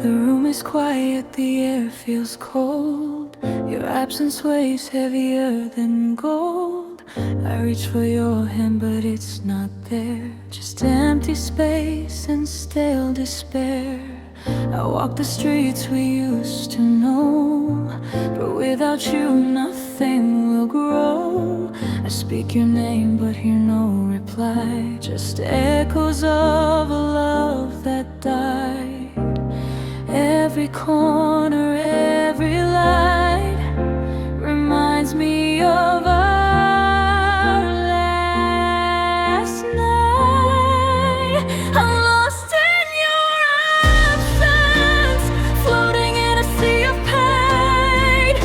The room is quiet, the air feels cold. Your absence weighs heavier than gold. I reach for your hand, but it's not there. Just empty space and stale despair. I walk the streets we used to know, but without you nothing will grow. I speak your name, but hear no reply. Just echoes of a love that died. Every corner, every light reminds me of our last night. I'm lost in your absence, floating in a sea of pain.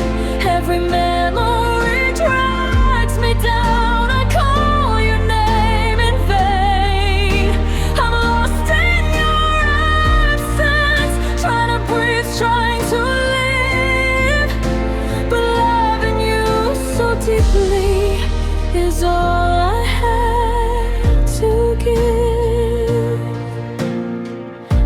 Every memory drags me down. I call your name in vain. I'm lost in your absence, trying to breathe, trying to live, but loving you so deeply is all I had to give.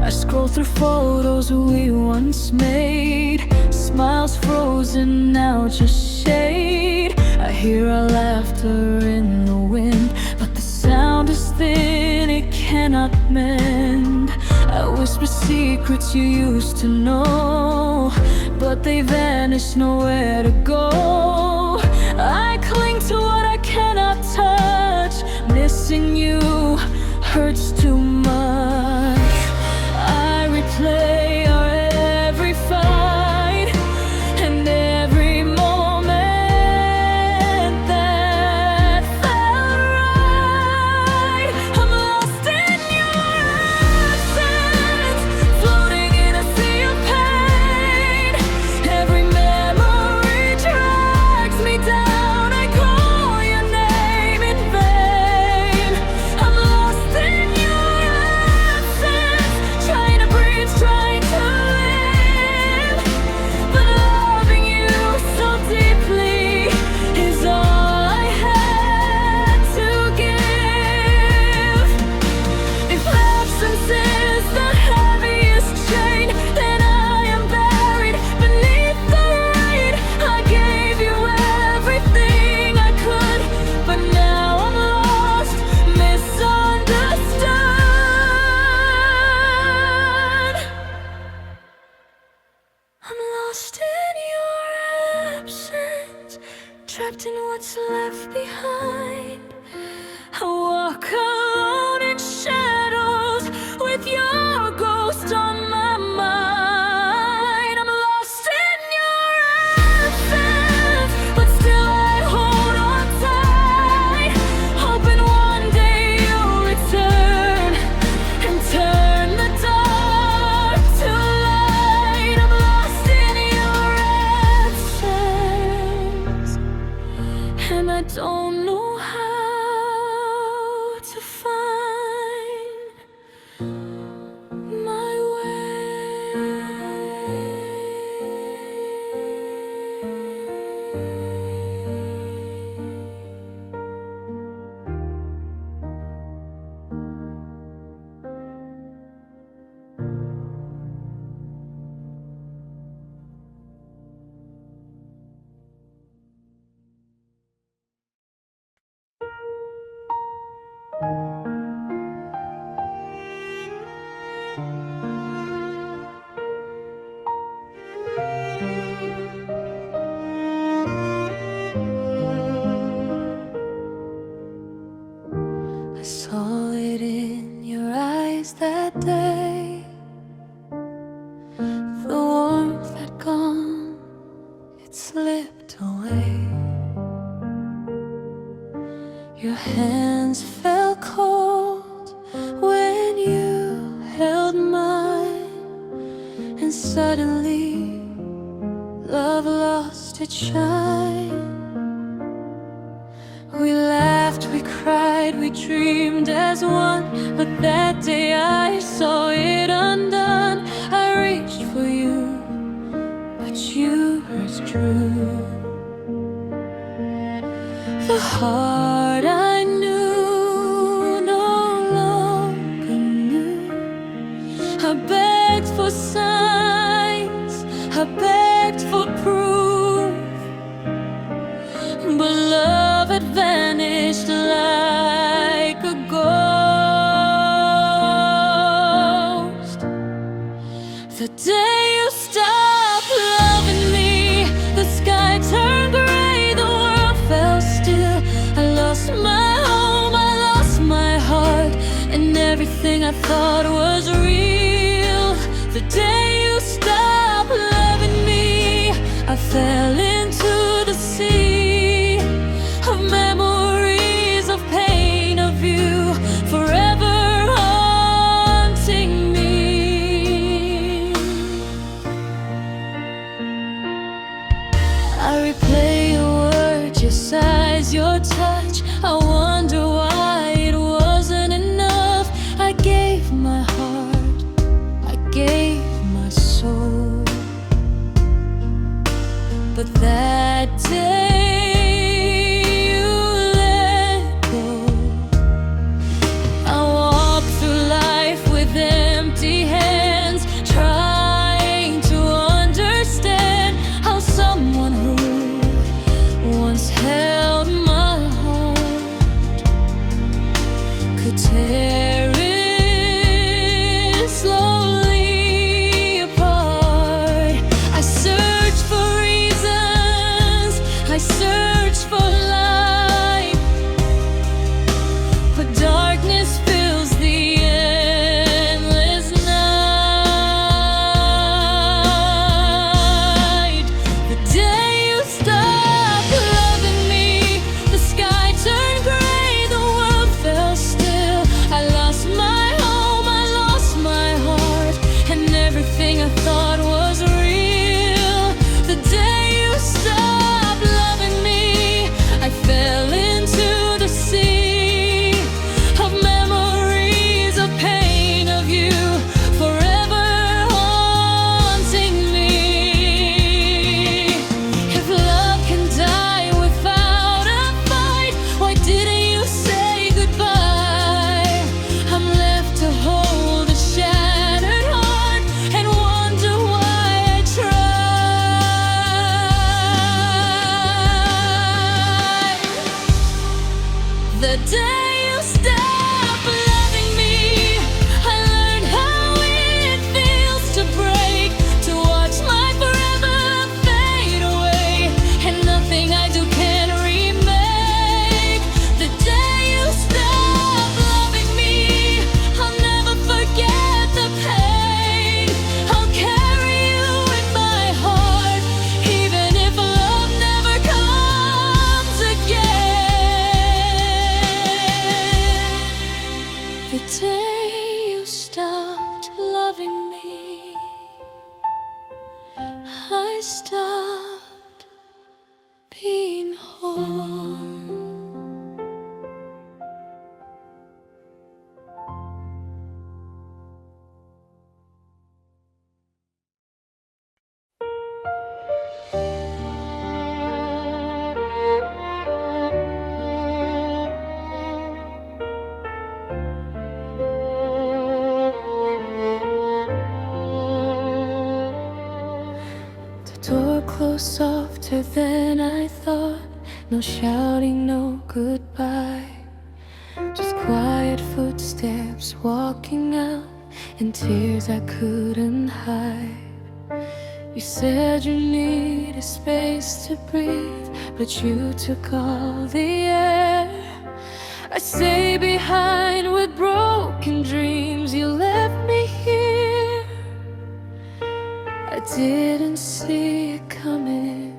I scroll through photos we once made, smiles frozen, now just shade. I hear our laughter in the wind, but the sound is thin, it cannot mend. I whisper secrets you used to know, but they vanish, nowhere to go. I cling to what I cannot touch. Missing you hurts too much. I replay our every fight and every moment that felt right. I'm lost in your absence, floating in a sea of pain. Every memory drags me down. I call your name in vain. I'm lost in your absence, trying to breathe, trying to live, but loving you so deeply is all I had to give. If absence is the heaviest chain, then I am buried beneath the rain. I gave you everything I could, but now I'm lost, misunderstood. I'm lost in your absence, trapped in what's left behind. I walk alone in shadows with your ghost on my mind. I'm lost in your absence, but still I hold on tight, hoping one day you'll return and turn the dark to light. I'm lost in your absence, and I don't know how to find my way. I saw it in your eyes that day. The warmth had gone, it slipped away. Your hands felt cold when you held mine, and suddenly love lost its shine. We laughed, we cried, we dreamed as one, but that day I saw it undone. I reached for you, but you withdrew. The heart I knew no longer knew. I bet begged for signs, I begged for proof, but love had vanished like a ghost. The day you stopped loving me, the sky turned gray, the world fell still. I lost my home, I lost my heart, and everything I thought was real. The day you stopped loving me, I fell into the sea of memories, of pain, of you, forever haunting me. I replay your words, your sighs, your touch. I wonder why it wasn't enough. I gave my heart, I gave my soul, but that day you let go. I walked through life with empty hands, trying to understand how someone who once held my heart could tear it slowly apart. I searched for reasons, I searched for light, but darkness fills the endless night. The day you stopped loving me, the sky turned gray, the world fell still. I lost my home, I lost my heart, and everything I thought was real. The day you stopped loving me, I fell into the sea of memories, of pain, of you, forever haunting me. If love can die without a fight, why didn't you say goodbye? I'm left to hold a shattered heart and wonder why I tried. The day you stopped loving me, I learned how it feels to break, to watch my forever fade away, and nothing I do can remake. The day you stopped loving me, I'll never forget the pain. I'll carry you in my heart, even if love never comes again. The day you stopped loving me, I stopped being home. The door closed softer than I thought. No shouting, no goodbye, just quiet footsteps walking out, and tears I couldn't hide. You said you needed space to breathe, but you took all the air. I stay behind with broken dreams. You left me here. I didn't see it coming,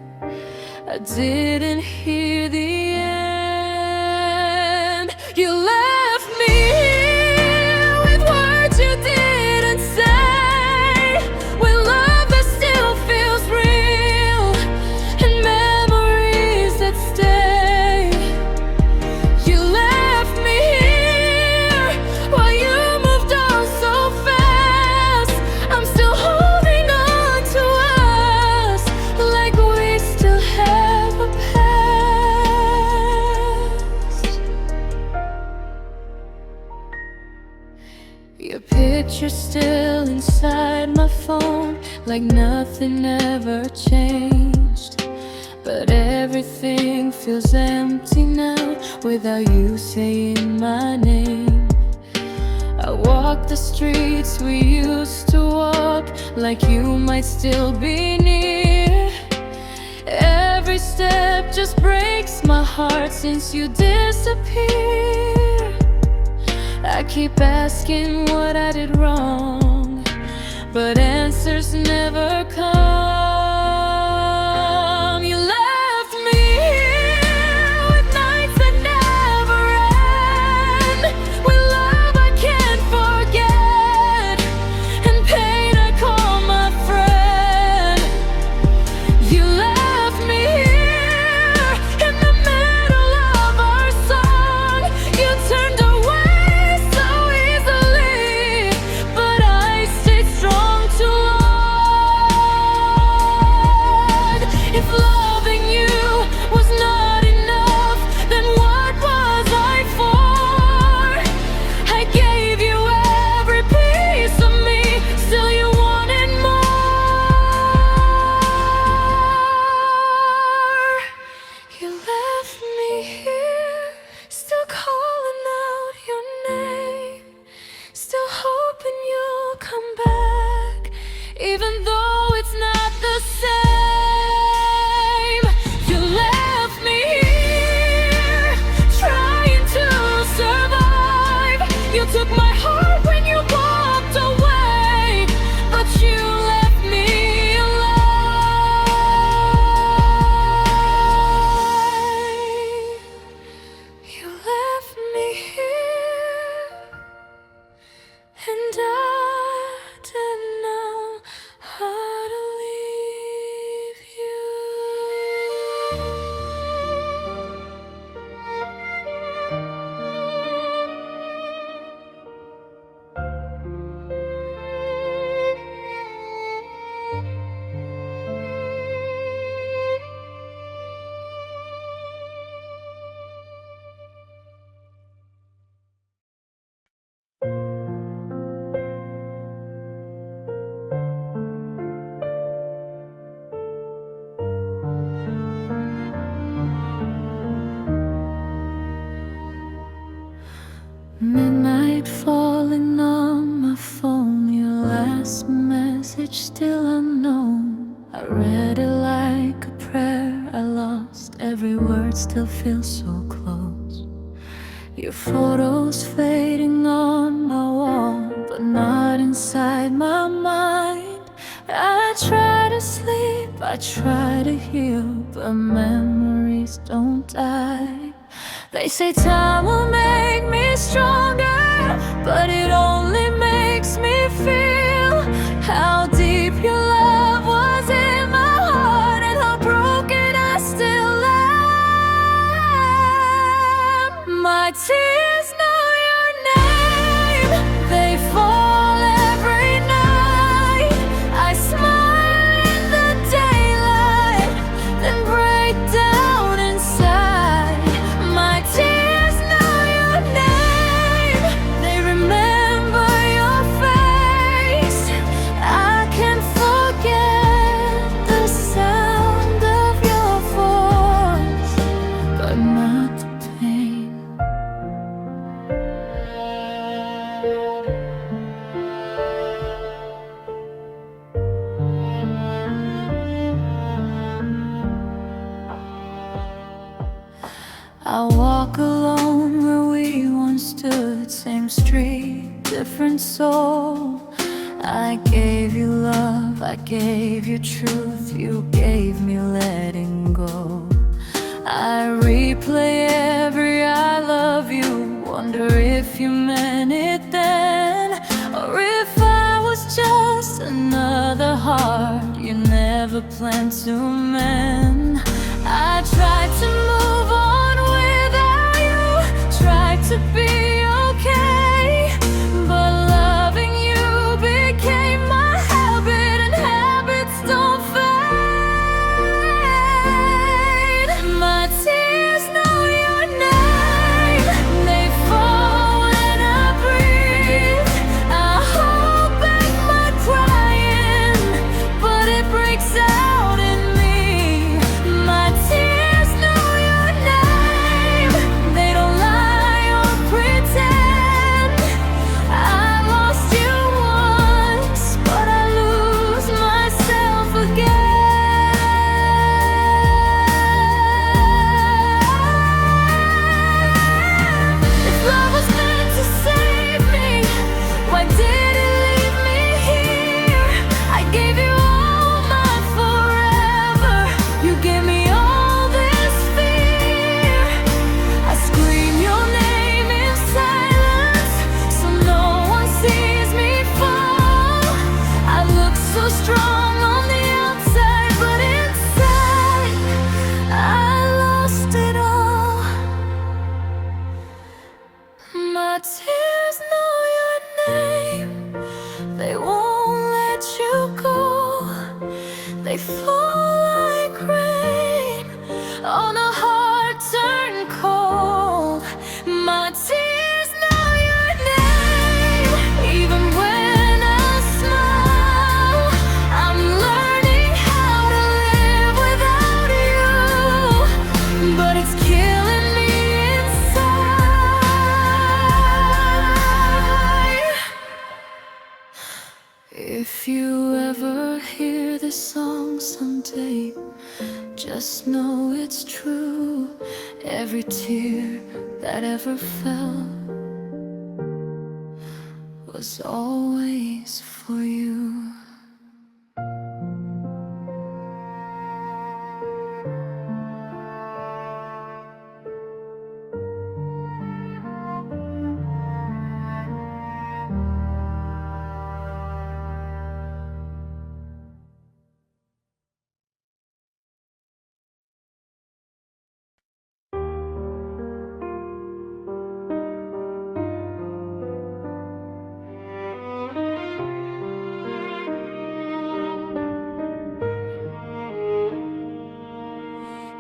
I didn't hear the end. You left me here with words you didn't say, with love that still feels real, and memories that stay. You left me here while you moved on so fast. I'm still holding on to us like we still have a past. yet you're still inside my phone, like nothing ever changed. But everything feels empty now without you saying my name. I walk the streets we used to walk, like you might still be near. Every step just breaks my heart since you disappeared. I keep asking what I did wrong, but answers never come. You left me here with nights that never end, with love I can't forget, and pain I call my friend. You left me here in the middle of our song. You turned away so easily, but I stayed strong too long. If loving you was not enough, then what was I for? I gave you every piece of me, still you wanted more. You left me here, still calling out your name, still hoping you'll come back, even though it's not the same. You left me here, trying to survive. You took my heart when you walked away, but you left me alive. You left me here, and I didn't know how to leave you. Midnight falling on my phone, your last message still unknown. I read it like a prayer, I lost every word, still feels so close. Your photos fading on my wall, but not inside my mind. I try to sleep, I try to heal, but memories don't die. They say time will make me stronger, but it only makes me feel how deep your love was in my heart, and how broken I still am. My tears know your name, they fall every night. I smile in the daylight, then break down inside. My tears know your name, they remember your face. I can't forget the sound of your voice, but not the pain. I walk alone where we once stood, same street, different soul. I gave you love, I gave you truth, you gave me letting go. I replay every I love you, wonder if you meant it then, or if I was just another heart you never planned to mend. I tried to move on without you, tried to be okay, but loving you became my habit, and habits don't fade. My tears know your name, they fall when I breathe. I hope They fall like rain on a heart turned cold. My tears know your name, even when I smile. I'm learning how to live without you, but it's killing me inside. If you ever hear this song someday, just know it's true. Every tear that ever fell was always for you.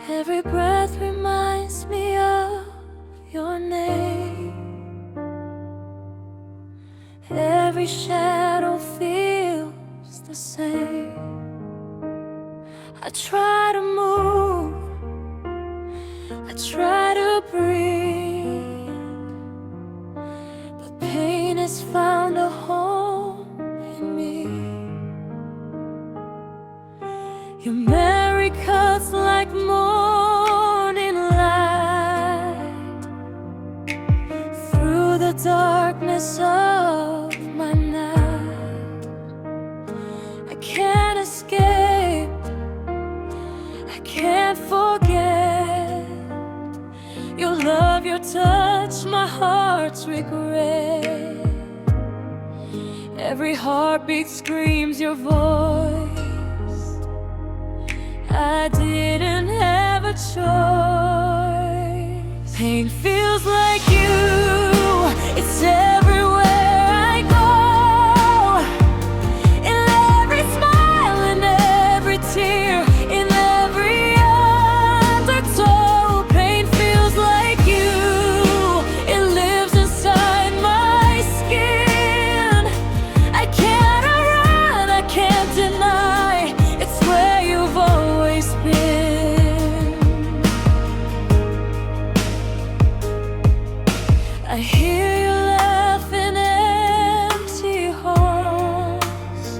Every breath reminds me of your name. Every shadow feels the same. I try to move, I try to breathe, but pain has found a home in me. Your memory cuts like morning light through the darkness of my night. I can't escape, I can't forget your love, your touch, my heart's regret. Every heartbeat screams your voice. I didn't have a choice. Pain feels like you, it's everywhere I go. In every smile, in every tear, in every undertow. Pain feels like you, it lives inside my skin. I can't run, I can't deny, it's where you've always been. I hear you laugh in empty halls.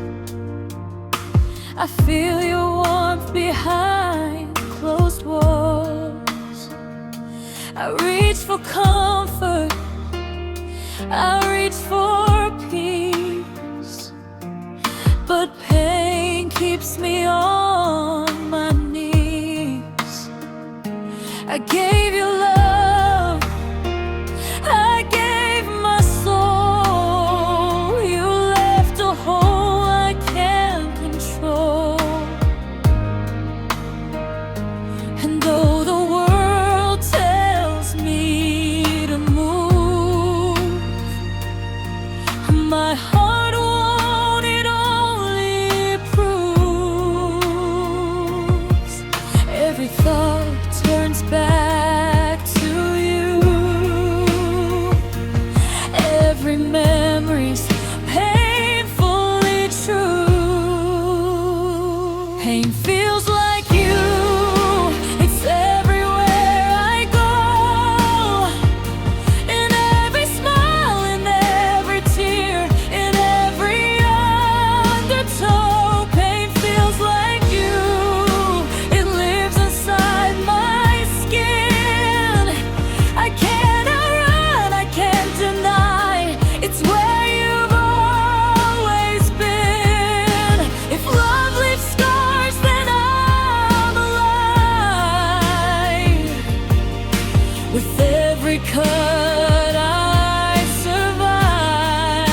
I feel your warmth behind closed walls. I reach for comfort, I reach for peace, but pain keeps me on my knees. I gave you love, I gave my soul. You left a hole I can't control. And though the world tells me to move, my heart won't, it only proves. Every thought turns back to you. Every memory's painfully true. Pain feels like you, it's everywhere I go. In every smile, in every tear, in every undertow. Pain feels like you, it lives inside my skin. I cannot run, I can't deny, it's where you've always been. If love leaves scars, then I'm alive. With every cut I survive,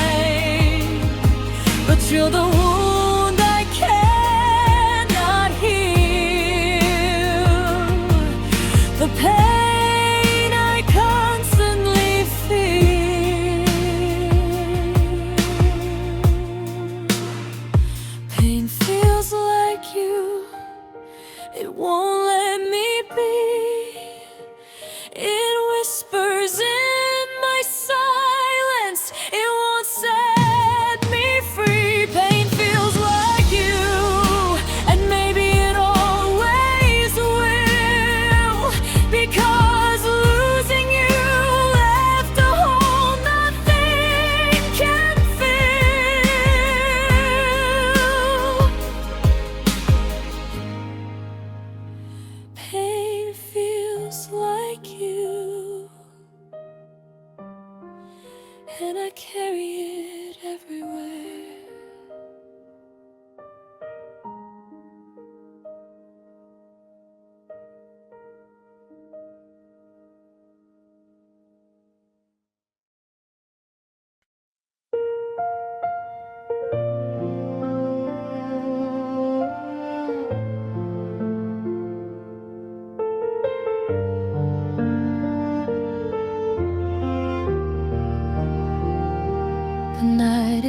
but you're the wound I cannot heal, the pain I constantly feel. Pain feels like you,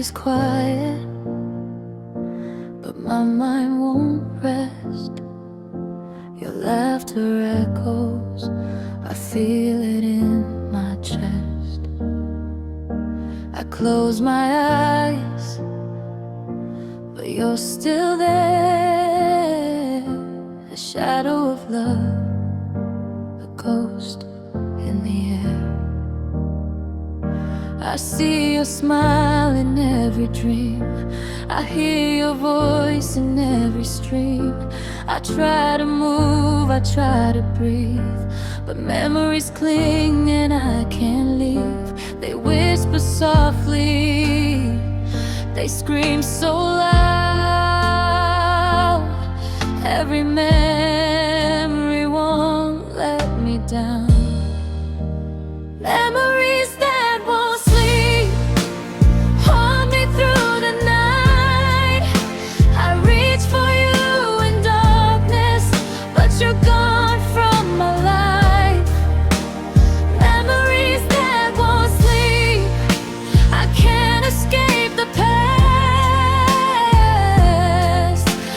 city's quiet, but my mind won't rest. Your laughter echoes, I feel it in my chest. I close my eyes, but you're still there. A shadow of love, a ghost in the air. I see your smile in every dream, I hear your voice in every stream. I try to move, I try to breathe, but memories cling and I can't leave. They whisper softly, they scream so loud. Every memory won't let me down. Memories that won't sleep haunt me through the night. I reach for you in darkness, but you're gone from my life. Memories that won't sleep, I can't escape the past.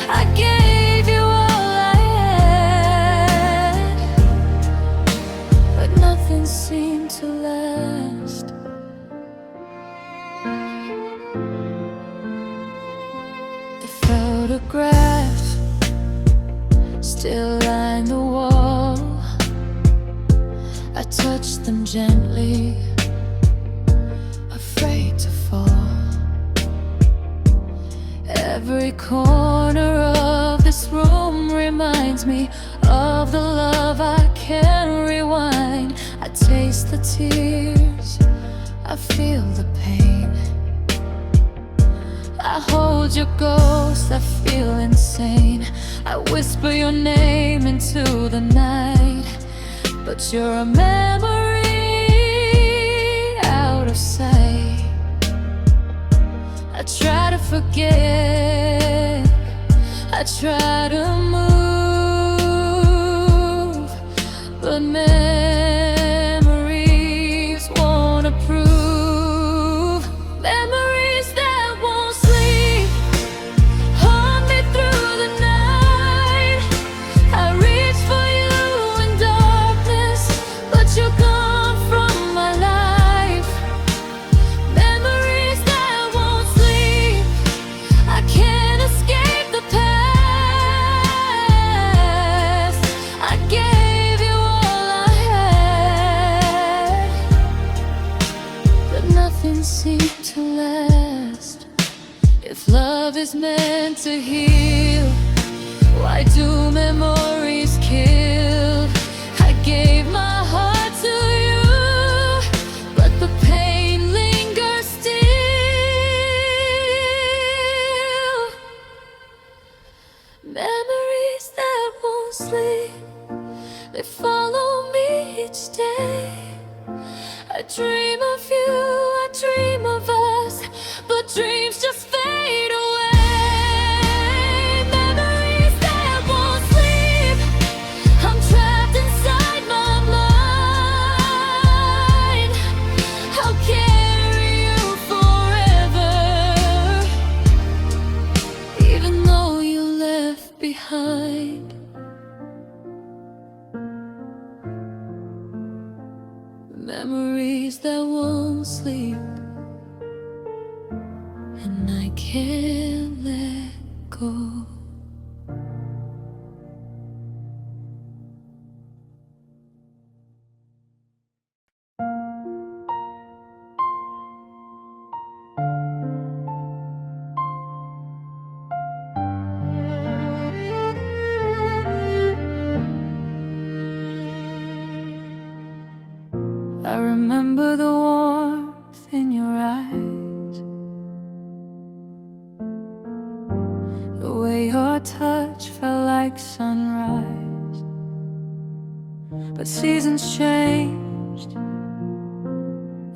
I gave you all I had, but nothing seemed to last. The photographs still line the wall. I touch them gently, afraid to fall. Every corner of this room reminds me of the love I can't rewind. I taste the tears, I feel the pain. I hold your ghost, I feel insane. I whisper your name into the night, but you're a memory out of sight. I try to forget, I try to move, but memories won't approve. Memories that won't sleep haunt me through the night. I reach for you in darkness, but you're gone from my life. Memories that won't sleep, I can't escape the past. I gave you all I had, but nothing seemed to last. If love is meant to heal, why do memories kill? I gave my heart to you, but the pain lingers still. Memories that won't sleep, they follow me each day. I dream of you, I dream of us, but dreams just fade away. Memories that won't sleep, I'm trapped inside my mind. I'll carry you forever, even though you left behind. Memories that won't sleep, and I can't let go. I remember the warmth in your eyes, the way your touch felt like sunrise. But seasons changed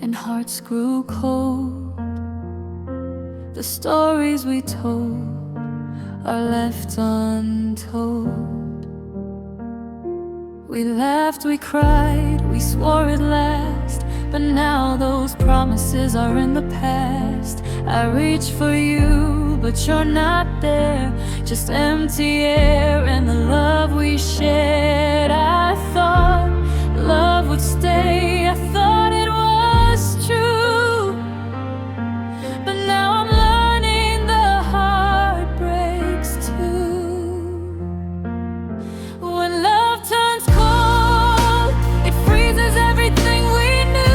and hearts grew cold. The stories we told are left untold. We laughed, we cried, we swore at last, but now those promises are in the past. I reach for you, but you're not there. Just empty air and the love we shared. I thought love would stay, I thought it was true, but now I'm learning the heart breaks too. When love turns cold, it freezes everything we knew.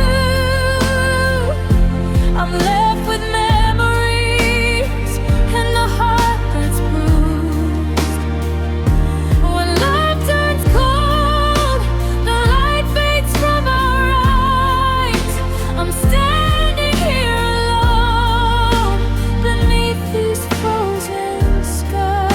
I'm left with memories and the heart that's bruised. When love turns cold, the light fades from our eyes. I'm standing here alone beneath these frozen skies.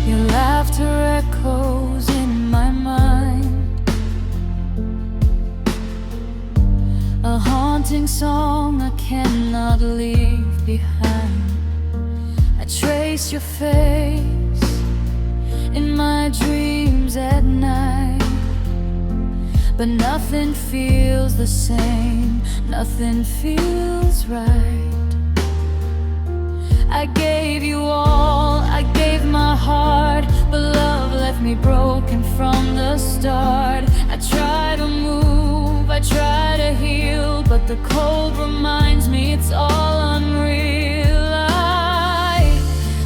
Your laughter echoes in my mind, a haunting song I cannot leave behind. I trace your face in my dreams at night, but nothing feels the same, nothing feels right. I gave you all, I gave my heart, but love left me broken from the start. I try to move, I try to heal, but the cold reminds me it's all unreal. I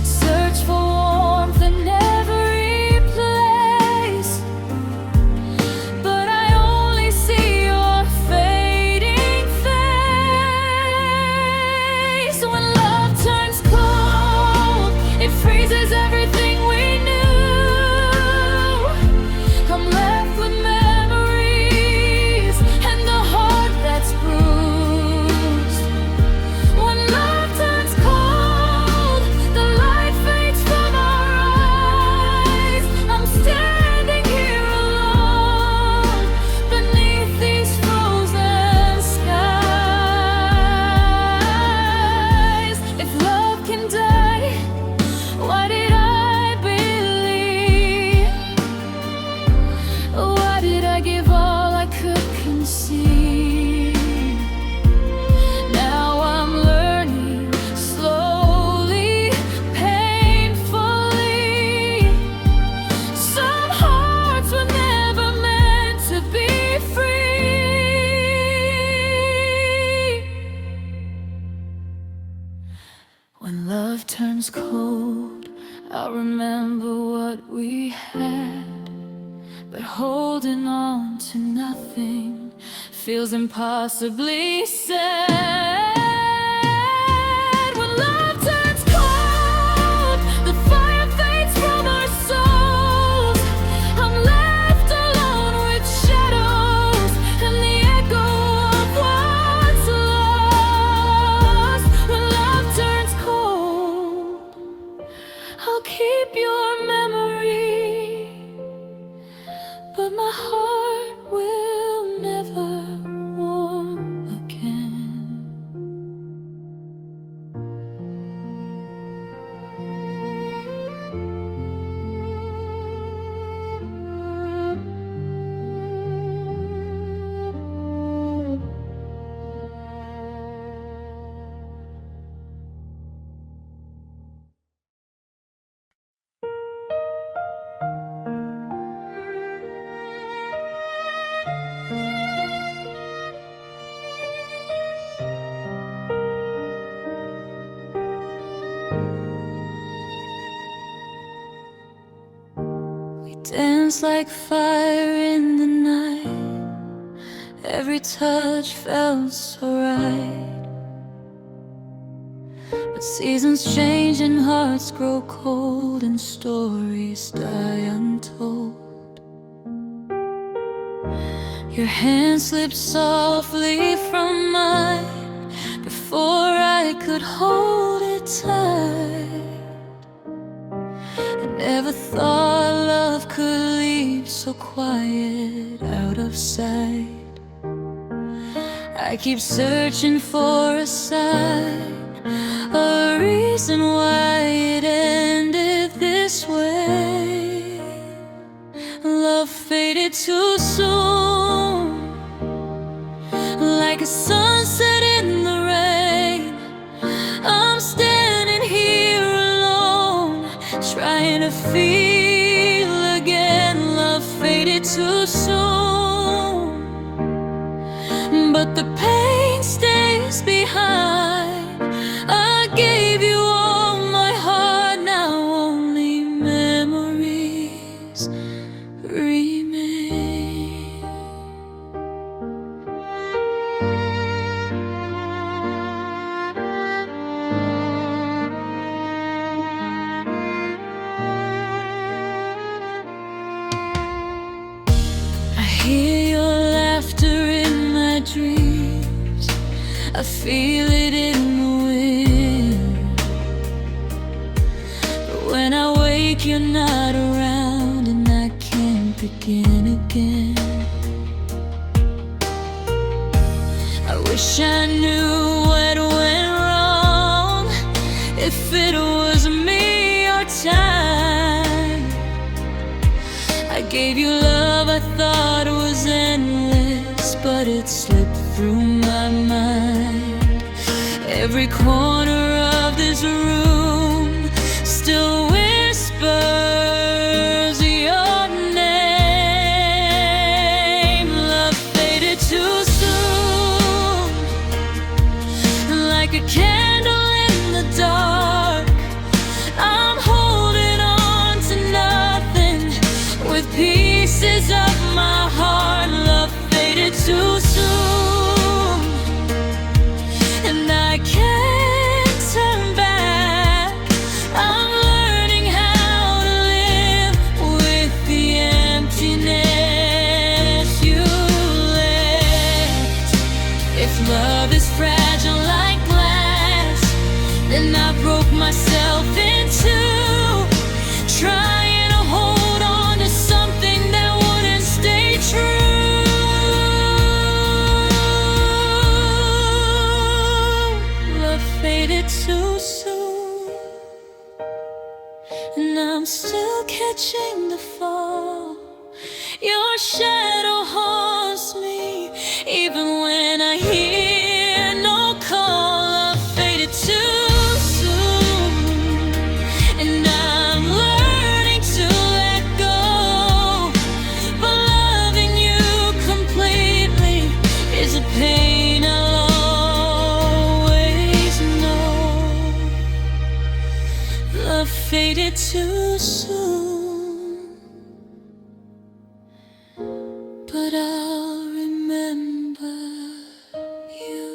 search for warmth in every place, but I only see your fading face. When love turns cold, it freezes everything we knew. I'm left with memories and the heart that's bruised. When love turns cold, the light fades from our eyes. I'm standing here alone beneath these frozen skies. If love can die, why did I believe? Why did I give all I could conceive? Now I'm learning slowly, painfully. Some hearts were never meant to be free. When love turns cold, I'll remember what we had, but holding on to nothing feels impossibly sad. When love turns cold, the fire fades from our souls. I'm left alone with shadows and the echo of what's lost. When love turns cold, I'll keep your memory, but my heart will never warm again. We dance like fire in the night. Every touch felt so right. But seasons change and hearts grow cold, and stories die untold. Your hand slipped softly from mine before I could hold it tight. I never thought love could leave so quiet out of rough side. I keep searching for a sign, a reason why it ended this way. Love faded too soon, like a sunset in the rain. I'm standing here alone, trying to feel again. Love faded too soon, but the pain stays behind. I gave you all my heart, now only memories remain. I hear your laughter in my dreams, I feel it in the wind. But when I wake, you're not around, and I can't begin again. I wish I knew what went wrong, if it was me or time. I gave you love I thought was endless, but it slipped through my mind. Every corner of this room still whispers your name. Love faded too soon, like a candle in the dark. I'm holding on to nothing, with pieces of my heart. Love faded too soon, and I can't turn back. I'm learning how to live with the emptiness you left. If love is fragile like glass, then I broke myself in two, trying to hold on to something that wouldn't stay true. Love faded too soon, and I'm still catching the fall. Your shadow haunts me, even when I hear no call. Love faded too soon, and I'm learning to let go. But loving you completely is a pain I'll always know. Love faded too soon, but I'll remember you.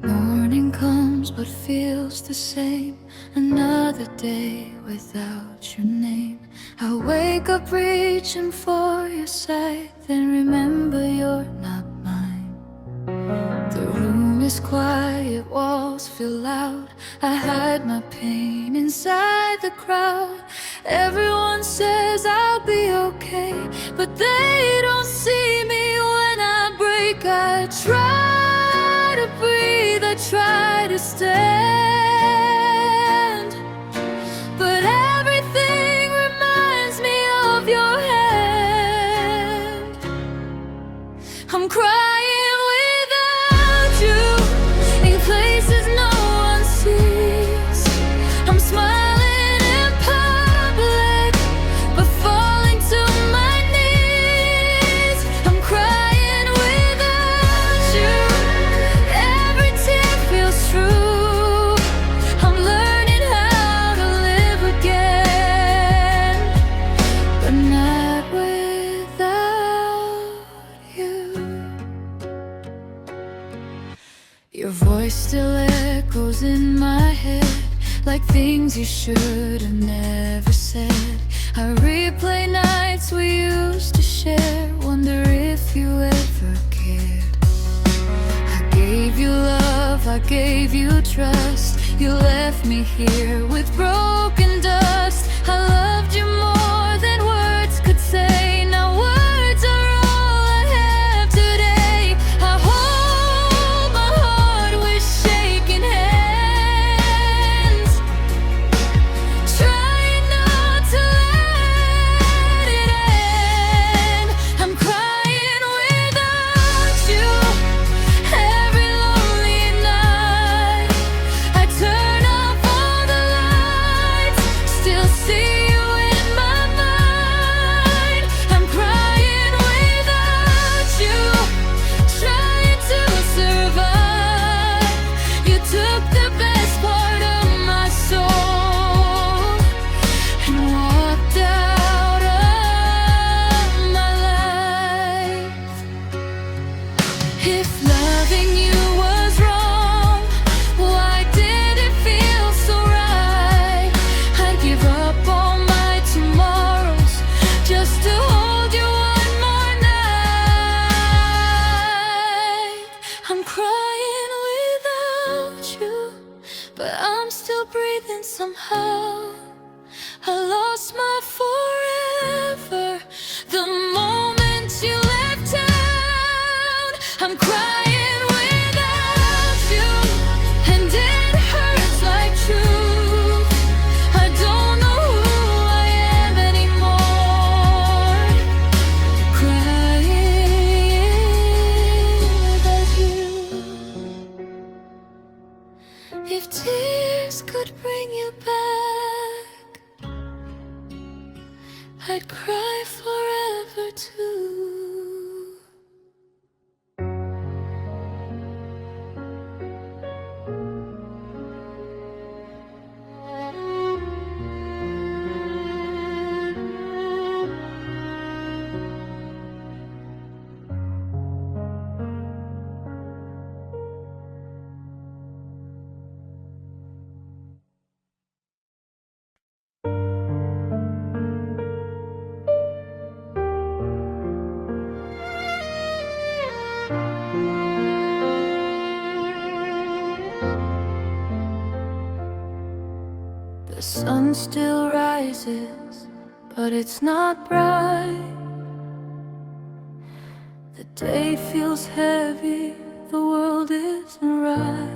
Morning comes but feels the same, another day without your name. I wake up reaching for your sight, then remember you're not mine. The room is quiet, walls feel loud. I hide my pain inside the crowd. Everyone says I'll be okay, but they don't see me when I break. I try to breathe, I try to stand, but everything reminds me of your hand. I'm crying without you, in places no one sees. I'm smiling in public, but falling to my knees. I'm crying without you, every tear feels true. like things you should have never said. I replay nights we used to share, wonder if you ever cared. I gave you love, I gave you trust. You left me here with broken dust. I loved you more than words could say. Now words are all I have today. I hold my heart with shaking hands, trying not to let it end. I'm crying without you every lonely night. I turn off all the lights, still see you in my mind. I'm crying without you, trying to survive. You took the best part of my soul and walked out of my life. If loving you was wrong, why did it feel so right? I'd give up all my tomorrows just to hold you one more night. I'm crying without you, but I'm still breathing somehow. I lost my forever the moment you left town. I'm crying without you, and it hurts like truth. I don't know who I am anymore. Crying without you. If tears could bring you back, I'd cry forever too. The sun still rises, but it's not bright. The day feels heavy, the world isn't right.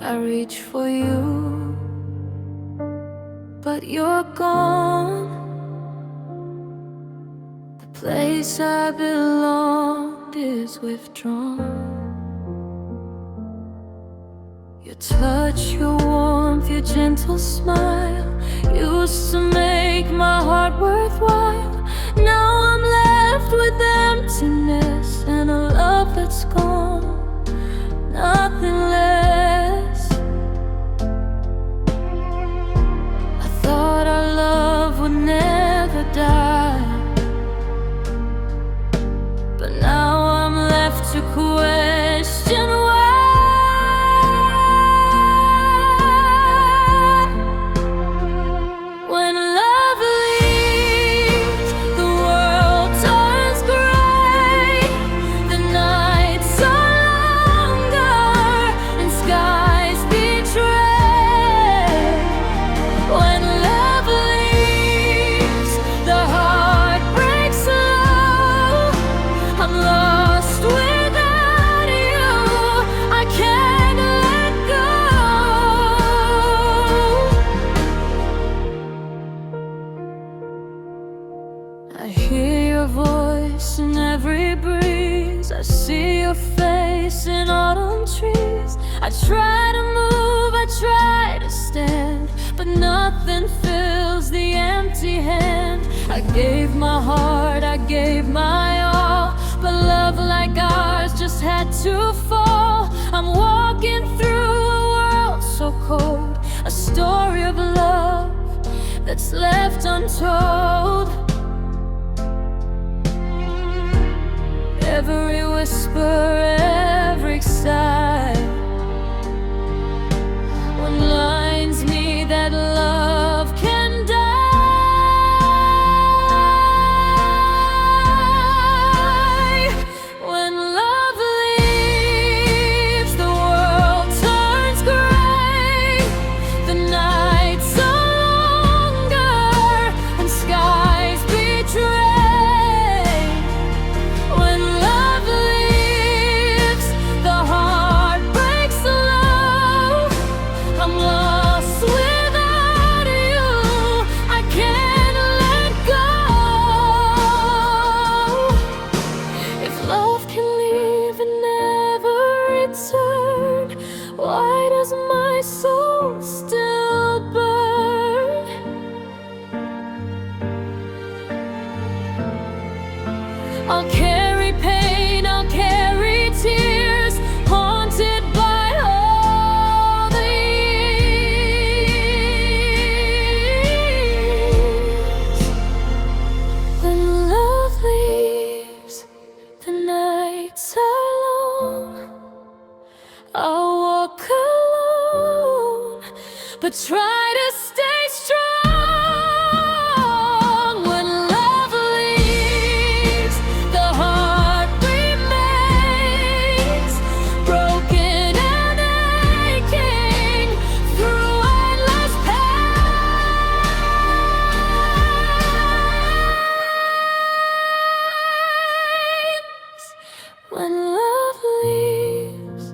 I reach for you, but you're gone. The place I belonged is withdrawn. Your touch, your warmth, your gentle smile used to make my heart worthwhile. Now I'm left with emptiness and a love that's gone, nothing less. I thought our love would never die, but now I'm left to question why. I hear your voice in every breeze. I see your face in autumn trees. I try to move, I try to stand, but nothing fills the empty hand. I gave my heart, I gave my all, but love like ours just had to fall. I'm walking through a world so cold, a story of love that's left untold. Every whisper, every sigh, when Does my soul still burn? I'll carry pain, I'll carry tears, haunted by all the years. When love leaves, the nights are long. I'll walk alone, but try to stay strong. When love leaves, the heart remains broken and aching through endless pains. When love leaves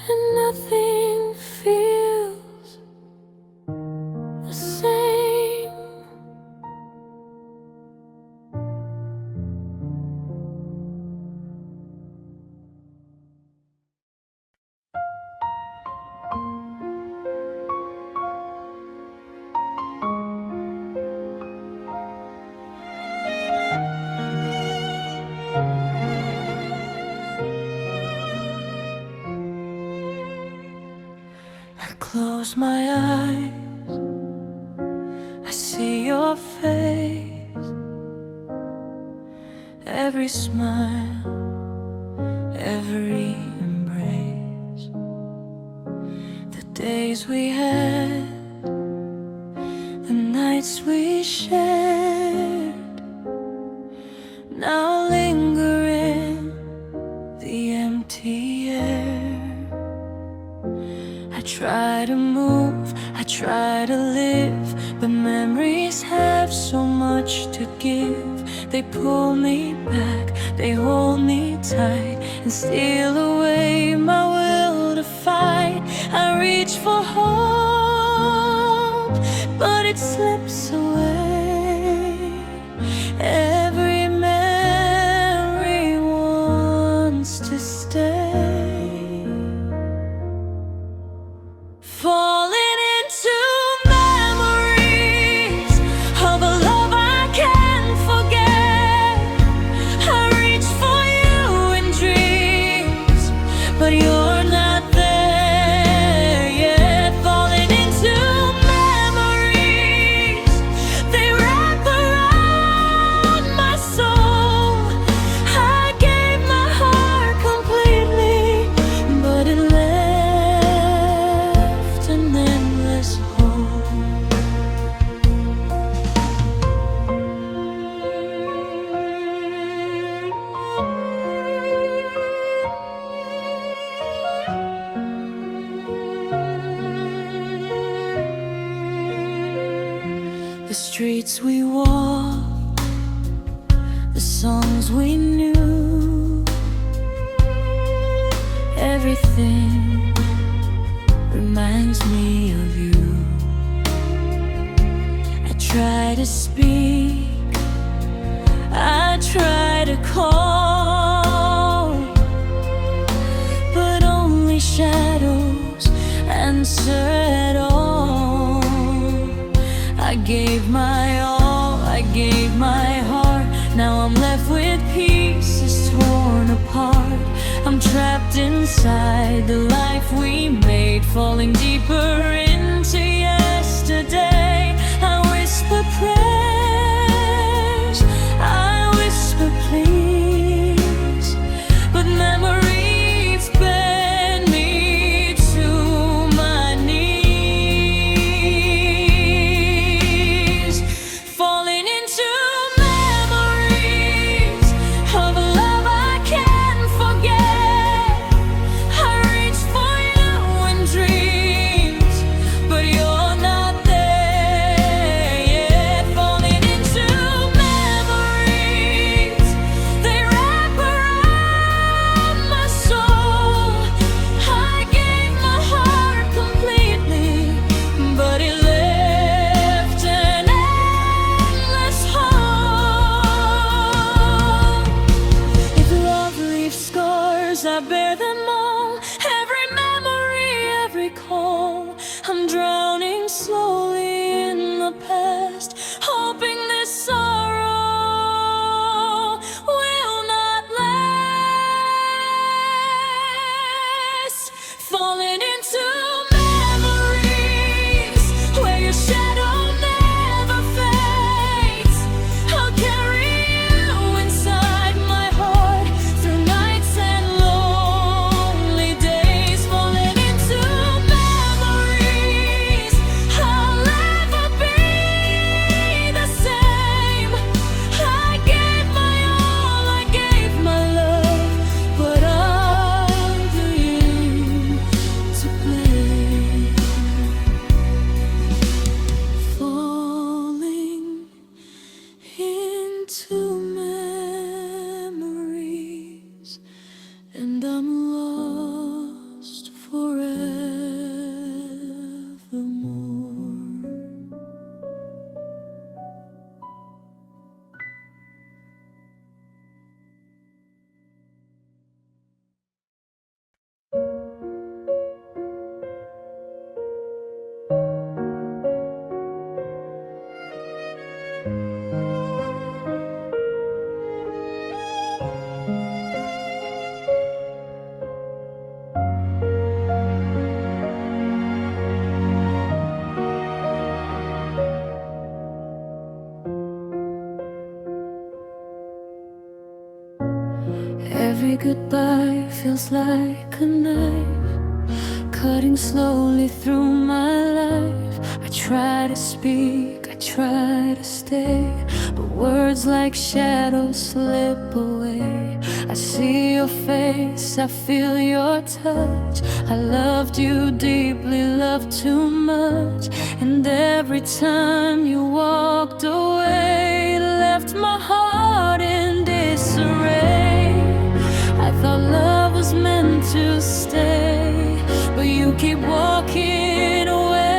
and nothing feels the same. I close my eyes, I see your face, every smile, every embrace. The days we had, the nights we shared, now linger in the empty air. I try to move, I try to live, but memories have so much to give. They pull me back, they hold me tight, and steal away my will to fight. I reach for hope, but it slips away. Every memory wants to stay. Falling into memories of a love I can't forget. I reach for you in dreams, but you're not there yet. Falling into memories, they wrap around my soul. I gave my heart completely, but it left an endless hole. The streets we walked, the songs we knew, everything reminds me of you. I try to speak, I try to call, but only shadows answer at all. I gave my all, I gave my heart. Now I'm left with pieces torn apart. I'm trapped inside the life we made, falling deeper into yesterday. I whisper prayers, I whisper please, but memories bend me to my knees. Falling into memories of a love I can't forget. I reach for you in dreams, but you're not there feels like a knife cutting slowly through my life. I try to speak, I try to stay, but words like shadows slip away. I see your face, I feel your touch. I loved you deeply, loved too much, and every time you walked away, left my heart in disarray. I thought love was meant to stay, but you keep walking away.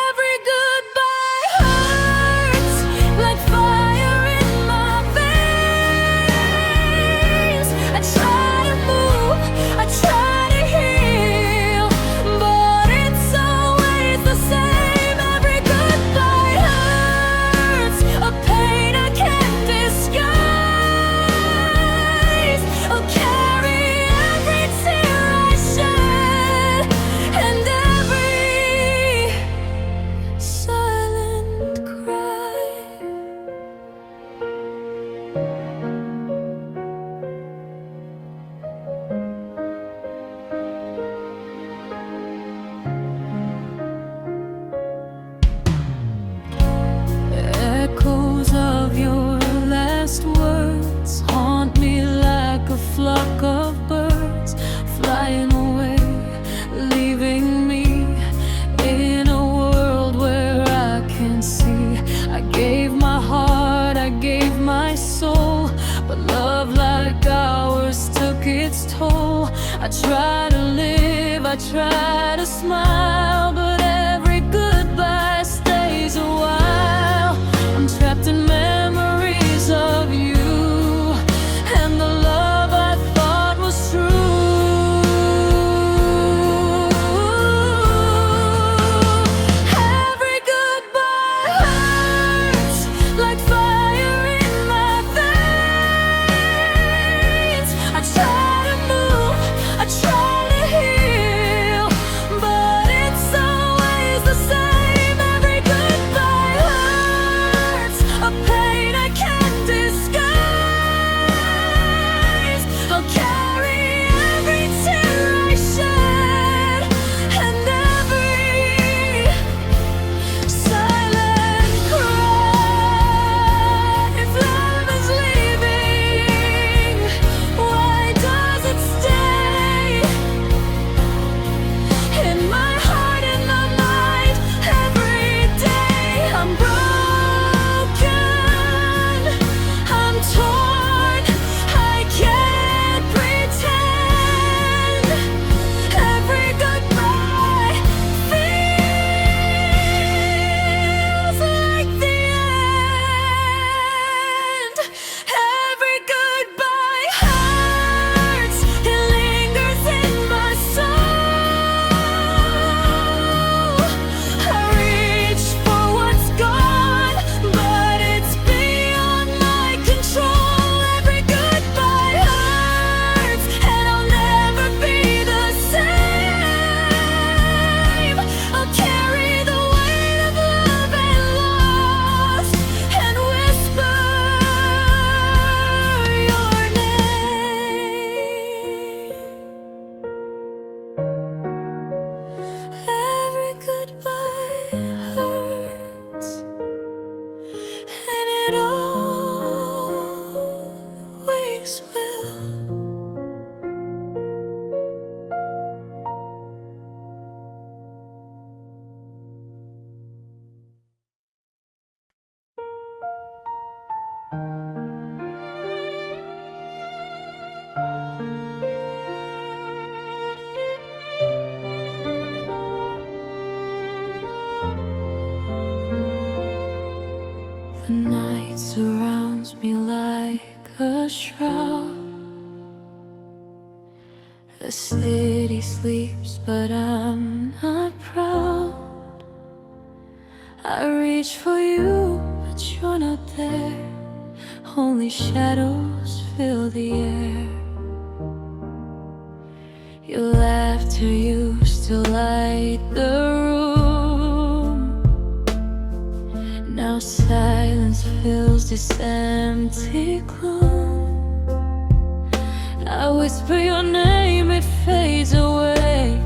Every goodbye hurts like fire in my veins. I try to move, I try to heal, but it's always the same. Every goodbye hurts, a pain I can't disguise. I'll carry every tear I shed and every silent cry. Echoes of your last words haunt me like a flock of birds flying away, leaving me in a world where I can't see. I gave my heart, I gave my soul, but love like ours took its toll. I try to live, I try to smile, but every goodbye stays a while. I'm trapped in memories of you and the love I thought was true. Every goodbye hurts like fire in my veins. I try to move, I try to heal, but it's always the same. Every goodbye hurts, a pain I can't disguise. I'll carry every tear I shed and every silent cry. If love is leaving, why does it stay in my heart, in my mind, every day? I'm broken, I'm torn, I can't pretend. Every goodbye feels like the end. Every goodbye hurts, it lingers in my soul. I reach for what's gone, but it's beyond my control. Every goodbye hurts, and I'll never be the same. I'll carry the weight of love and loss and whisper your name. Every goodbye hurts, and it always will. The night surrounds me like a shroud. The city sleeps, but I'm not proud. I reach for you, but you're not there. Only shadows fill the air. Your laughter used to light the room. Now silence fills this empty gloom. I whisper your name, it fades away.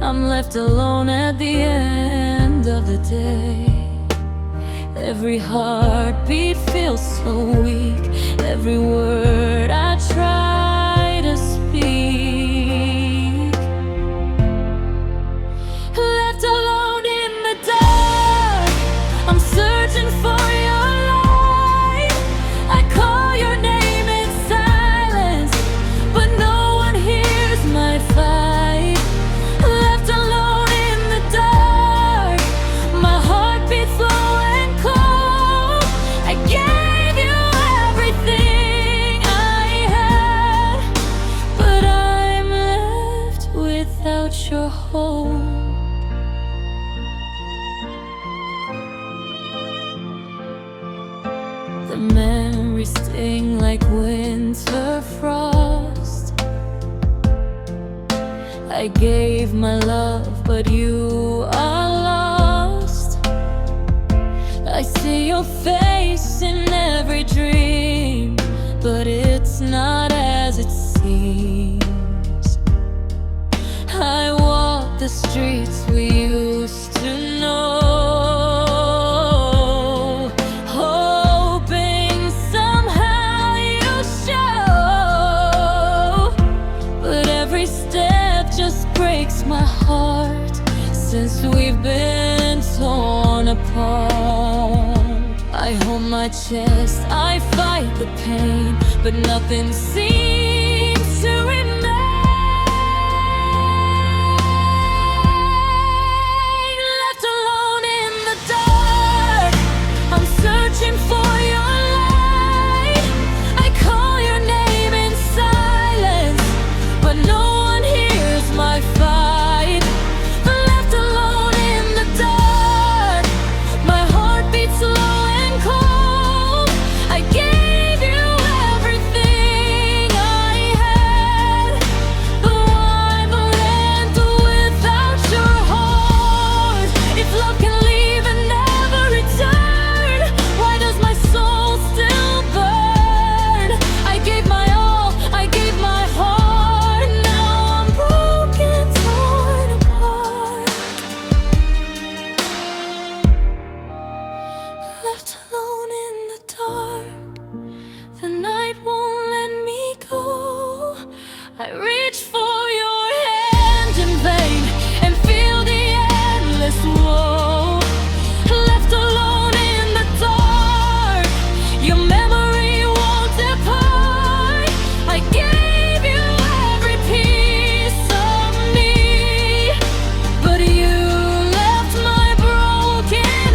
I'm left alone at the end of the day. Every heartbeat feels so weak, every word I try to speak. Left alone in the dark, I'm searching for your light. I call your name in silence, but no one hears my fight. Left alone in the dark, my heart beats slow and cold. I gave you everything I had, but I'm left without your hold. The memories sting like winter frost. I gave my love, but you are lost. I see your face in every dream, but it's not as it seems. I walk the streets we used to know, my heart since we've been torn apart. I hold my chest, I fight the pain, but nothing seems to remain. Left alone in the dark, I'm searching for your light. I call your name in silence, but no one hears my fight. Left alone in the dark, the night won't let me go. I reach for your hand in vain and feel the endless woe. Left alone in the dark, your memory won't depart. I gave you every piece of me, but you left my broken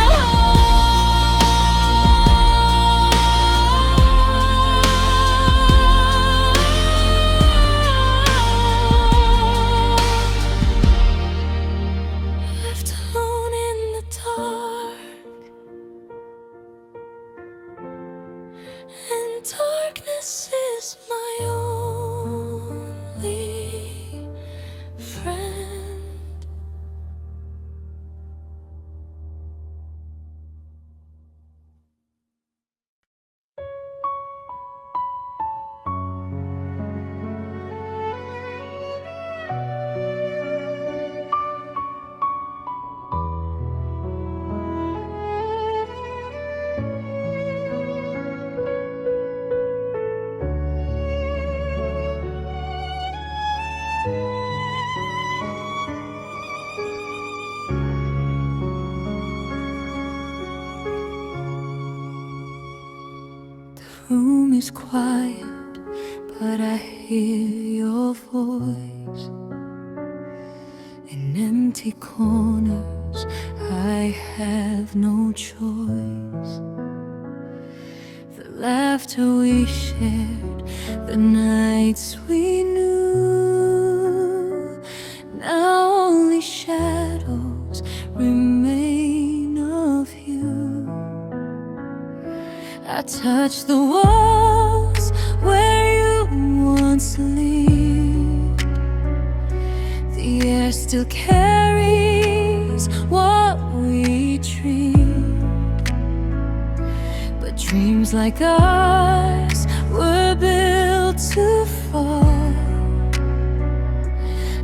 darkness is my only friend. The room is quiet, but I hear your voice. In empty corners, I have no choice. The laughter we shared, the nights we knew, now only shadows remain of you. I touch the walls where you once lived. The air still carries what we dreamed, but dreams Dreams like ours were built to fall.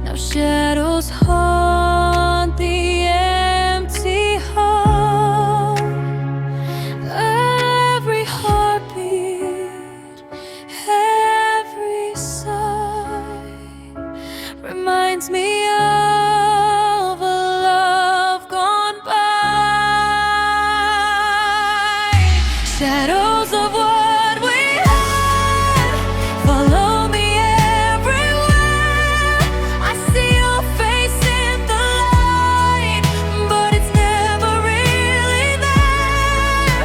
Now shadows haunt the empty hall. Every heartbeat, every sigh reminds me of a love gone by. Shadows of what we had follow me everywhere. I see your face in the light, but it's never really there.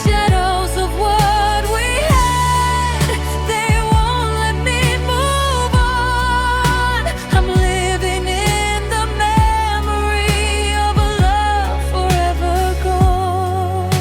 Shadows of what we had, they won't let me move on. I'm living in the memory of a love forever gone.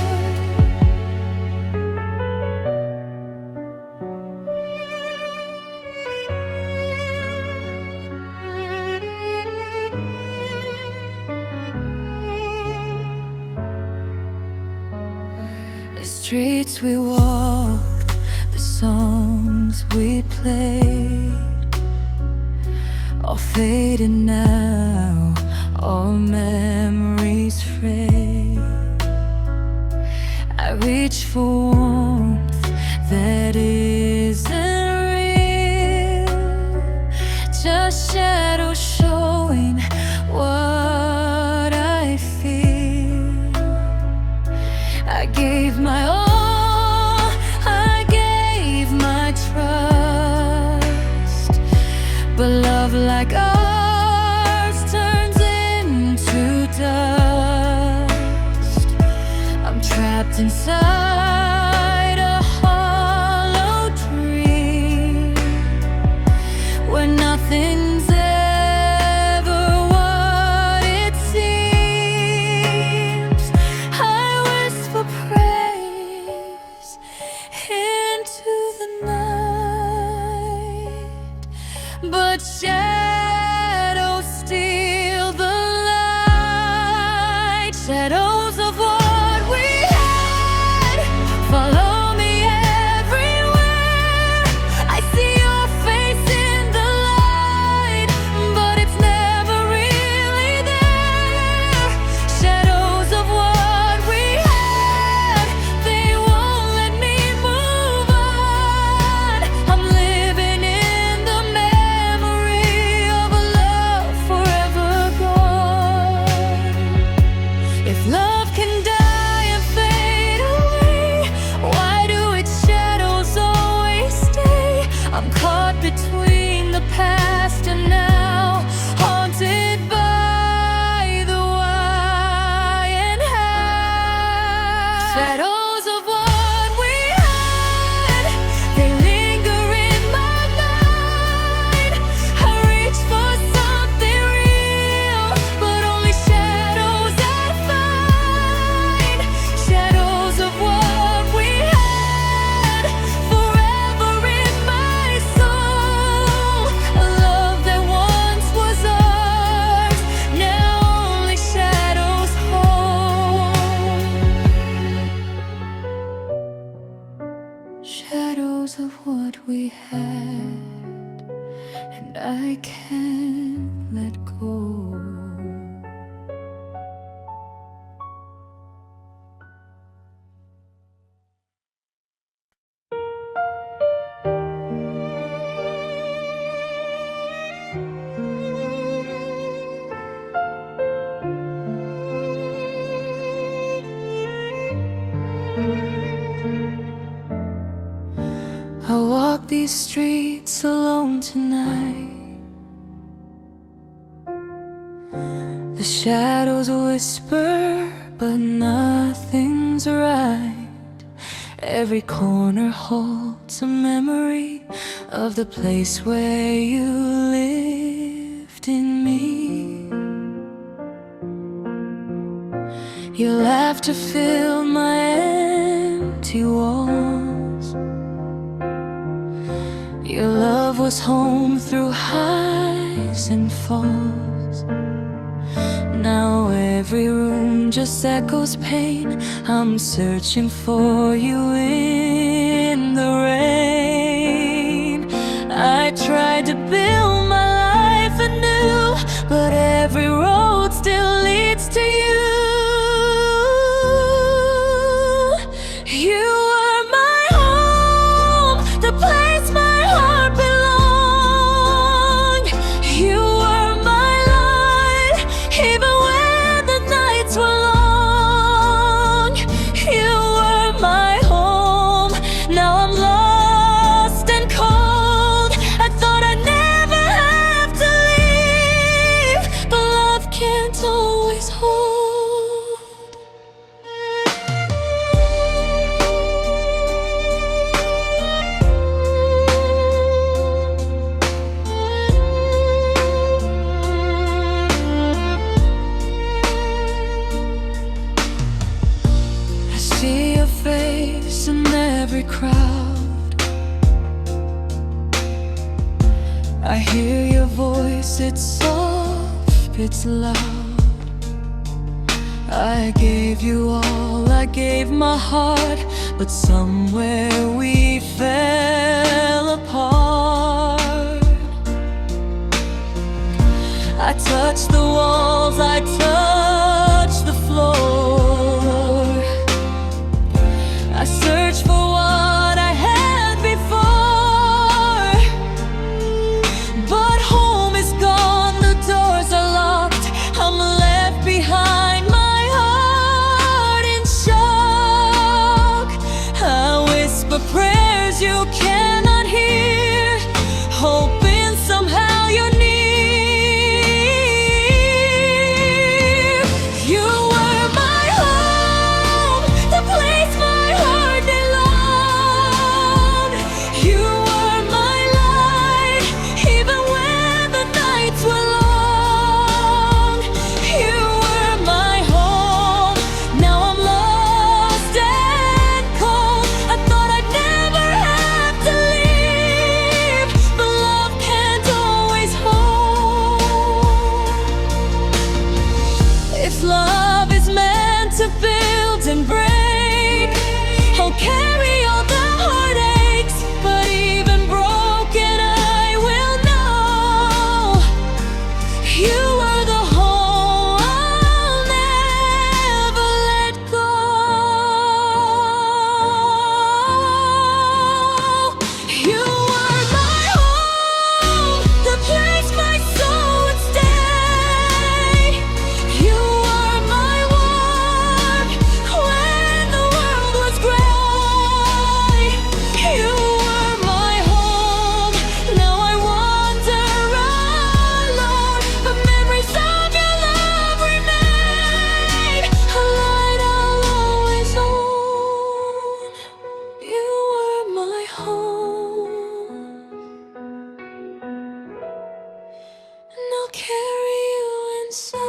The streets we walked, the songs we played, all faded now, all memories fade. I reach for warmth that isn't real, just shadows showing what I feel. I gave my all, I gave my trust, but love like ours turns into dust. I'm trapped inside a hollow dream where nothing's ever what it seems. I whisper praise into the night, but shadows steal the light. Shadows of what we had follow me everywhere. I see your face in the light, but it's never really there. Shadows of what we had, they won't let me move on. I'm living in the memory of a love forever gone. If love can die and fade away, why do its shadows always stay? I'm caught between the past and now, haunted by the why and how. Shadows of what we had, they linger in my mind. I reach for something real, but only shadows I find. Shadows of what we had, forever in my soul. A love that once was ours, now only shadows hold. Shadows of what we had, and I can't let go. I walk these streets alone tonight. The shadows whisper, but nothing's right. Every corner holds a memory of the place where you lived in me. Your laughter filled my empty walls. Your love was home through highs and falls. Now every room just echoes pain. I'm searching for you in the rain. I tried to build my life anew, but every road still leads to you. You are my home, the place my heart belonged. You were my light, even when the nights were long. You were my home, now I'm lost and cold. I thought I'd never have to leave, but love can't always hold. I see your face in every crowd. I hear your voice, it's soft, it's loud. I gave you all, I gave my heart, but somewhere we fell apart. I touched the walls, I touched the floor. I searched for what I had before, but home is gone, the doors are locked. I'm left behind, my heart in shock. I whisper prayers you cannot hear, hoping somehow you're near. You were my home, the place my heart belonged. You were my light, even when the nights were long. You were my home, now I'm lost and cold. I thought I'd never have to leave, but love can't always hold. If love is meant to build and break, I'll carry all the heartaches, but even broken I will know you are the home I'll never let go. You are my home, the place my soul would stay. You are my warmth when the world was gray. You were my home, now I wander alone, but memories of your love remain, a light I'll always own. You were my home, and I'll carry you inside.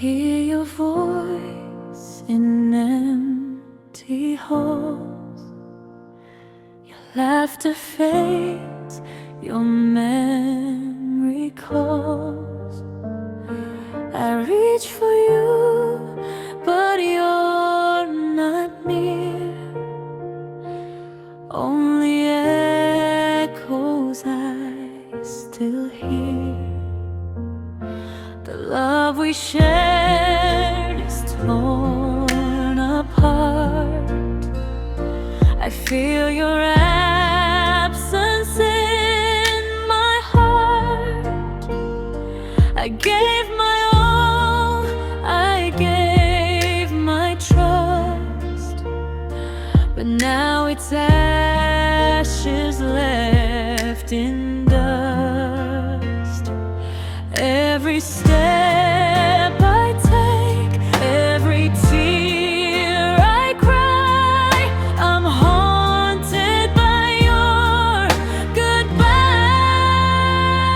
Hear your voice in empty halls. Your laughter fades, your memory calls. I reach for you, but you're not near. Only echoes I still hear. The love we shared is torn apart. I feel your absence in my heart. I gave my all, I gave my trust. now it's ashes left in dust. Every step I take, every tear I cry, I'm haunted by your goodbye.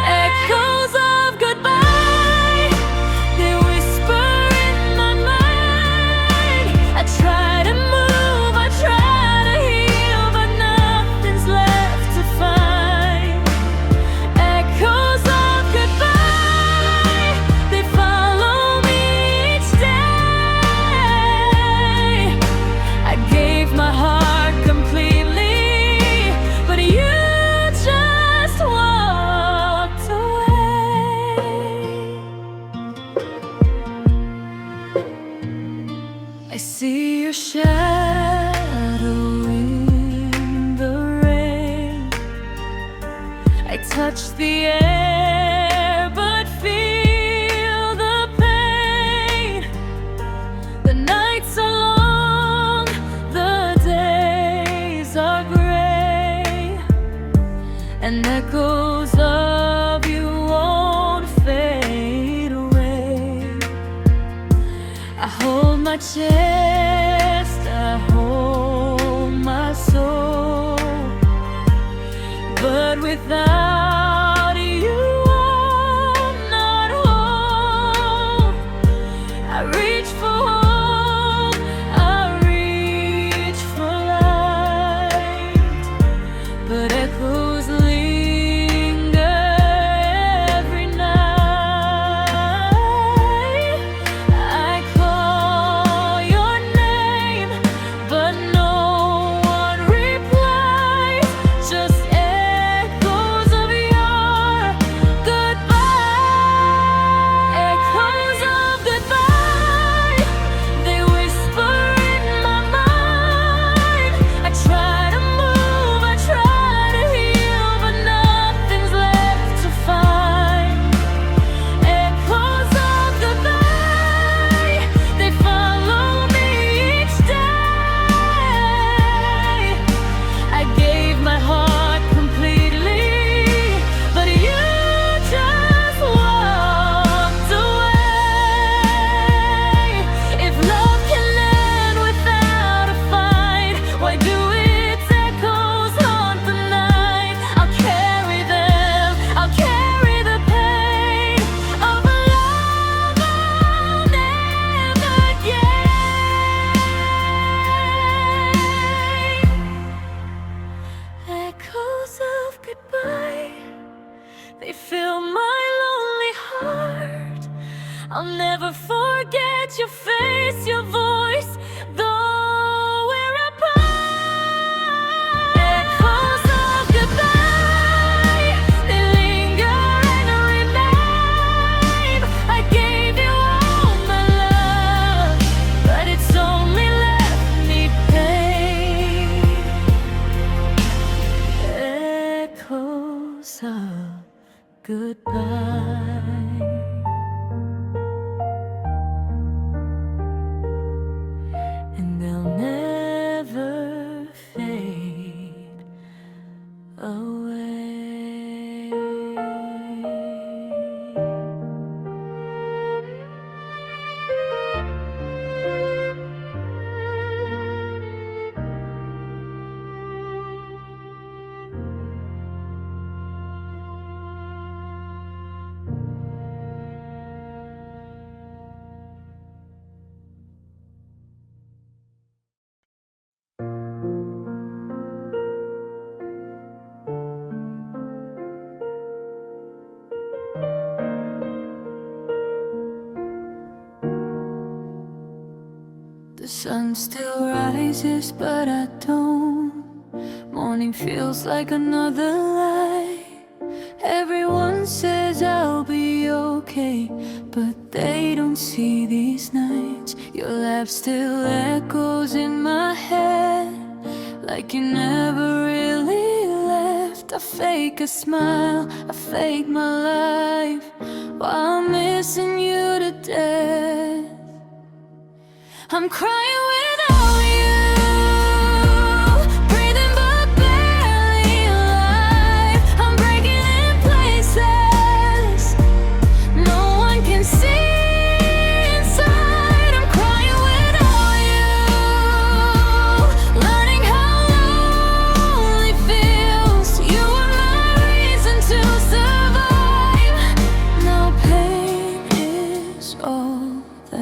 Echoes of goodbye, they whisper in my mind. I try to move, I try to heal, but nothing's left to find. Echoes of goodbye, they follow me each day. I gave my heart completely, but you just walked away. I see your shadow in the rain. I touch the air but feel the pain. The nights are long, the days are gray, and echoes of you won't fade away. I hold my chest, I hold my soul, but without you I'm not whole. I reach for hope, I reach for light, but echoes linger every night. I call your name, but no one replies, just echoes of your goodbye. Echoes of goodbye, they whisper in my mind. I try to move, I try to heal, but nothing's left to find. Echoes of goodbye, they follow me each day. I gave my heart completely, but you just walked away. If love can end without a fight, why do its echoes haunt the night? I'll carry them, I'll carry the pain of a love I'll never gain. Echoes of goodbye, they fill my lonely heart. I'll never forget your face, your voice, though we're apart. Echoes of goodbye, they linger and remain. I gave you all my love, but it's only left me pain. Echoes of goodbye, and they'll never fade away. The sun still rises, but I don't. Morning feels like another lie. Everyone says I'll be okay, but they don't see these nights. Your laugh still echoes in my head, like you never really left. I fake a smile, I fake my life, while missing you to death. I'm crying without you.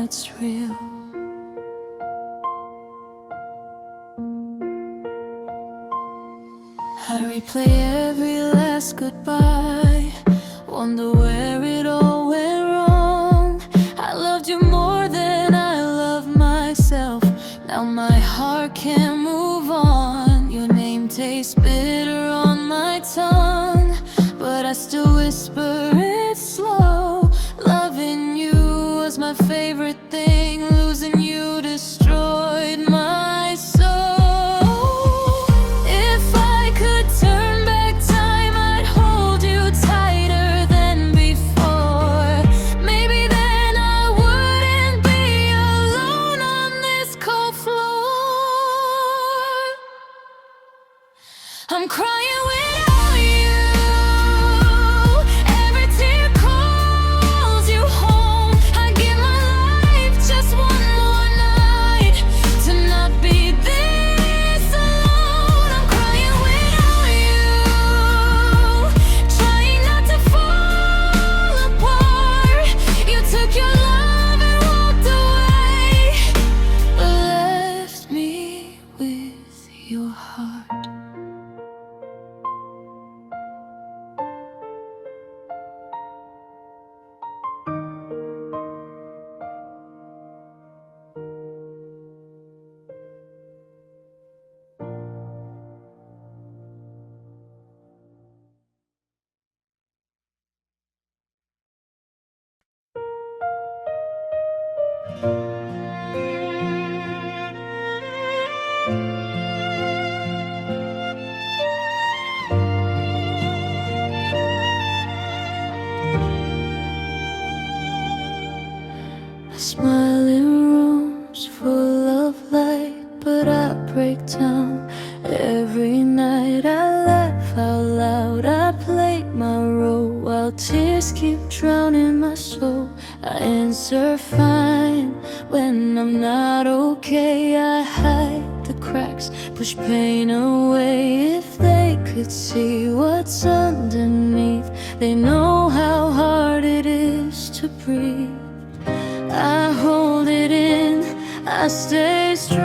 that's real. I replay every last goodbye, wonder where it all went wrong. I loved you more than I loved myself. Now my heart can't move on. Your name tastes bitter on my tongue, but I still whisper it slow. Loving you was my favorite thing. Losing you destroyed my soul. I'm crying without you. Every tear calls you home. I give my life just one more night to not be this alone. I'm crying without you, trying not to fall apart. You took your love and walked away, but left me with your heart. Smiling rooms full of light, but I break down every night. I laugh out loud, I play my role while tears keep drowning my soul. I answer fine when I'm not okay. I hide the cracks, push pain away. If they could see what's underneath, they know how hard it is to breathe. I hold it in, I stay strong,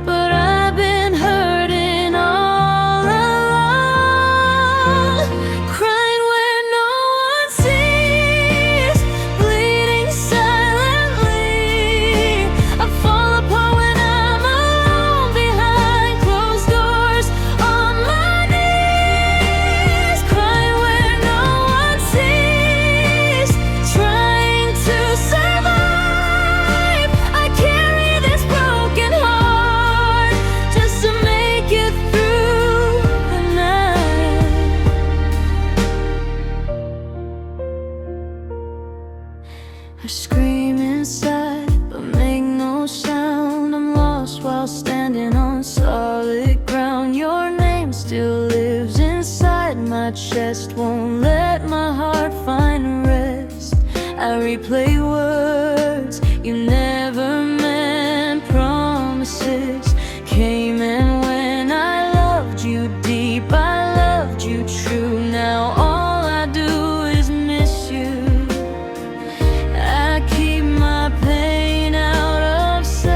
but I've been hurting all along. Crying where no one sees, bleeding silently. I fall apart when I'm alone behind closed doors on my knees. Crying where no one sees, trying to survive. I carry this broken heart just to make it through the night. I scream inside, but make no sound. I'm lost while standing on solid ground. Your name still lives inside my chest, won't let my heart find rest. I replay words you never meant, promises came and went. I loved you deep, I loved you true. Now all I do is miss you. I keep my pain out of sight,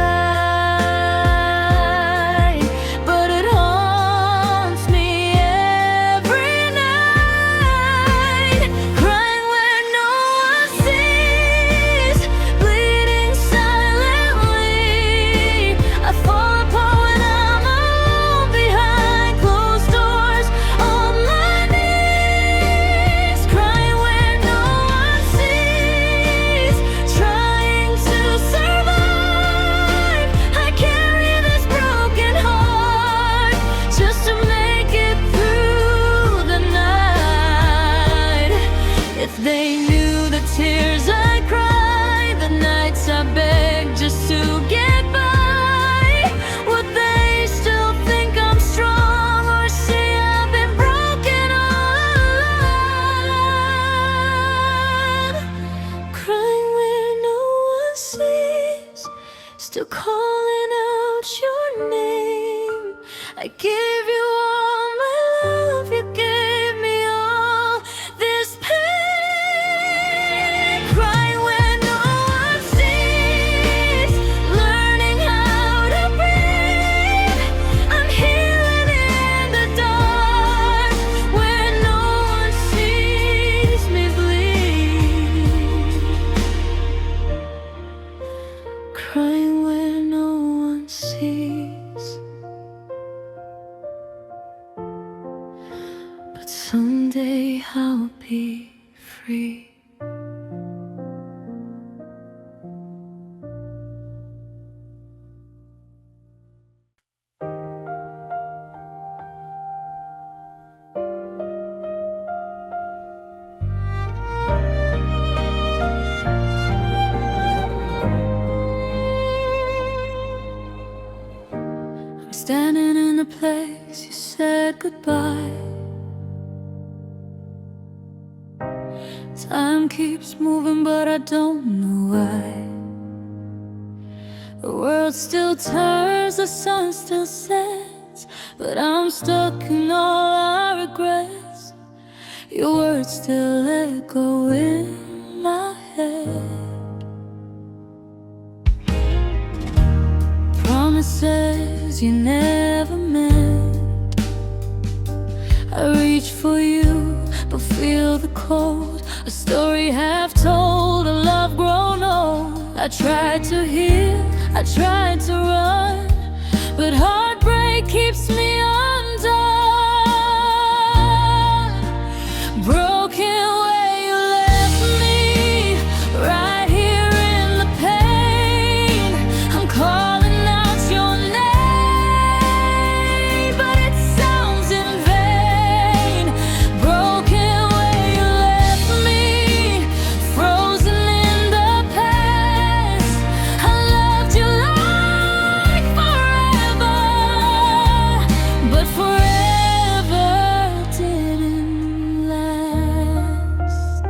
but it haunts me every night. Crying where no one sees, bleeding silently. I fall apart when I'm alone behind closed doors on my knees. Crying where no one sees, trying to survive. I carry this broken heart just to make it through the night. If they knew the tears I cry, the nights I beg just to get by, would they still think I'm strong or say I've been broken all along? Crying where no one sees, still calling out your name. I give you all my love, you gave me all this pain. free. I'm standing in the place you said goodbye. Time keeps moving, but I don't know why. The world still turns, the sun still sets, but I'm stuck in all our regrets. Your words still echo in my head. Promises you never meant. I reach for you, but feel the cold. A story half told, a love grown old. I tried to heal, I tried to run, but heartbreak keeps me undone. Broken where you left me, right here in the pain. I'm calling out your name, but it sounds in vain. Broken where you left me, frozen in the past. I loved you like forever, but forever didn't last.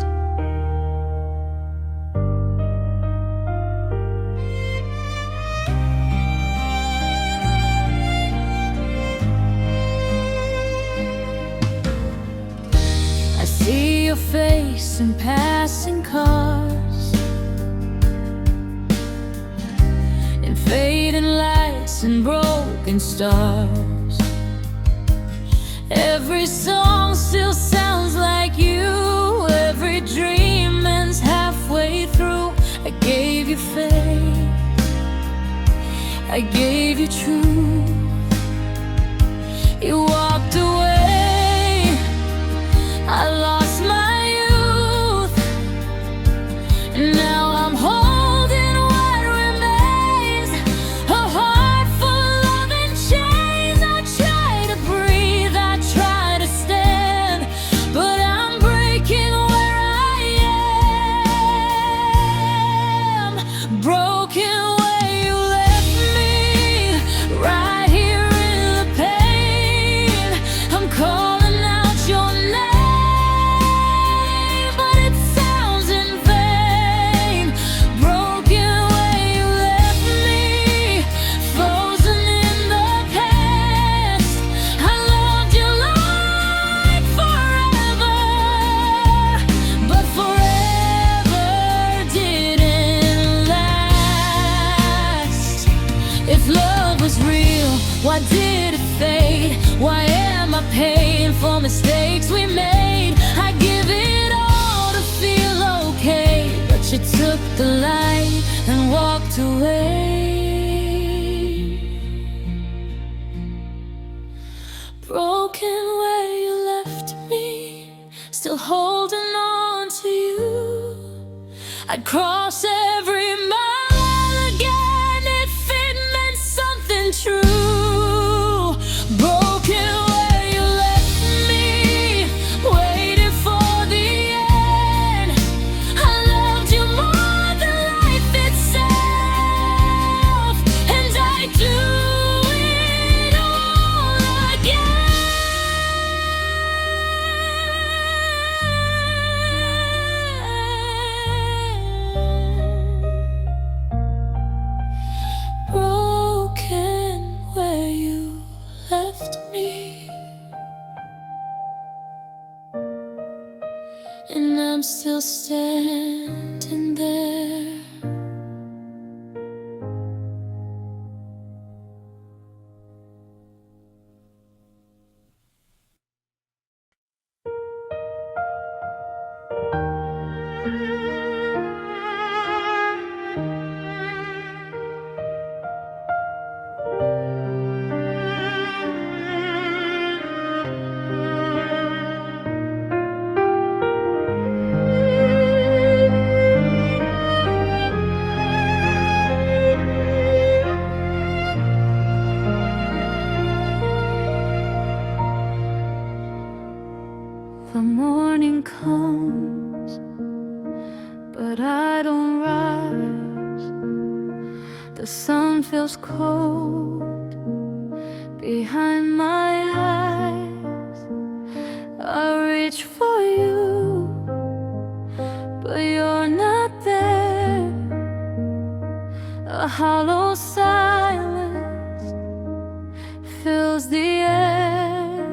I see your face in passing cars, in fading lights and broken stars. Every song still sounds like you. Every dream ends halfway through. I gave you faith, I gave you truth. You walked away, I lost my youth. Now I'm holding what remains, a heart full of in chains. I try to breathe, I try to stand, but I'm breaking where I am. Broken where you left me, right here in the pain. I'm calling out your name, but it sounds in vain. Broken where you left me, frozen in the past. I loved you like forever, but forever didn't last. If love was real, why did it fade? Why am I paying for mistakes we made? I give it all to feel okay, but you took the light and walked away. Broken where you left me, still holding on to you. I'd cross every mile again if it meant something true. Broken where you left me, waiting for the end. I loved you more than life itself, and I'd do it all again. Broken where you left me, and I'm still standing there. but I don't rise. The sun feels cold behind my eyes. I reach for you, but you're not there. A hollow silence fills the air.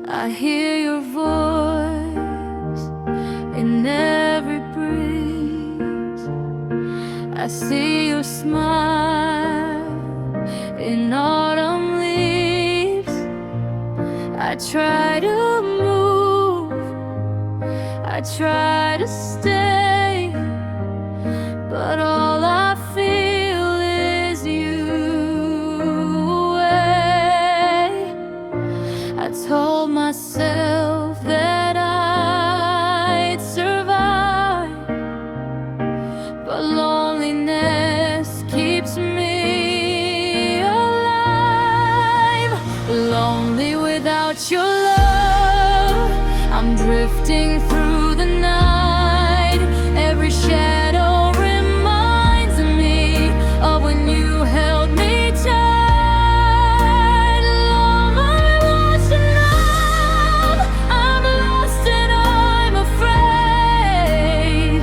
I hear your voice in every breeze. I see your smile in autumn leaves. I try to move, I try to stay, but all I feel is you away. I told myself that I'd survive, but loneliness keeps me alive. Lonely without your love, I'm drifting through the night. Every shadow reminds me of when you held me tight. Long I watched and now I'm lost and I'm afraid.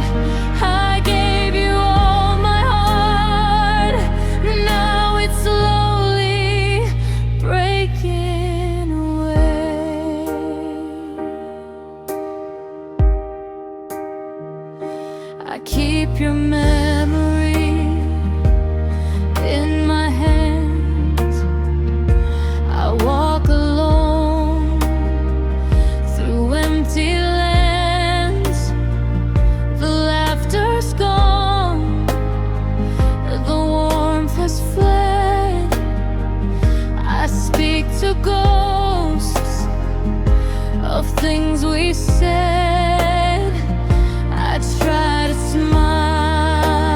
I gave you all my heart, now it's slowly breaking away. I keep your memory in my hands. I walk alone through empty lands. The laughter's gone, the warmth has fled. I speak to ghosts of things we said. I try to smile,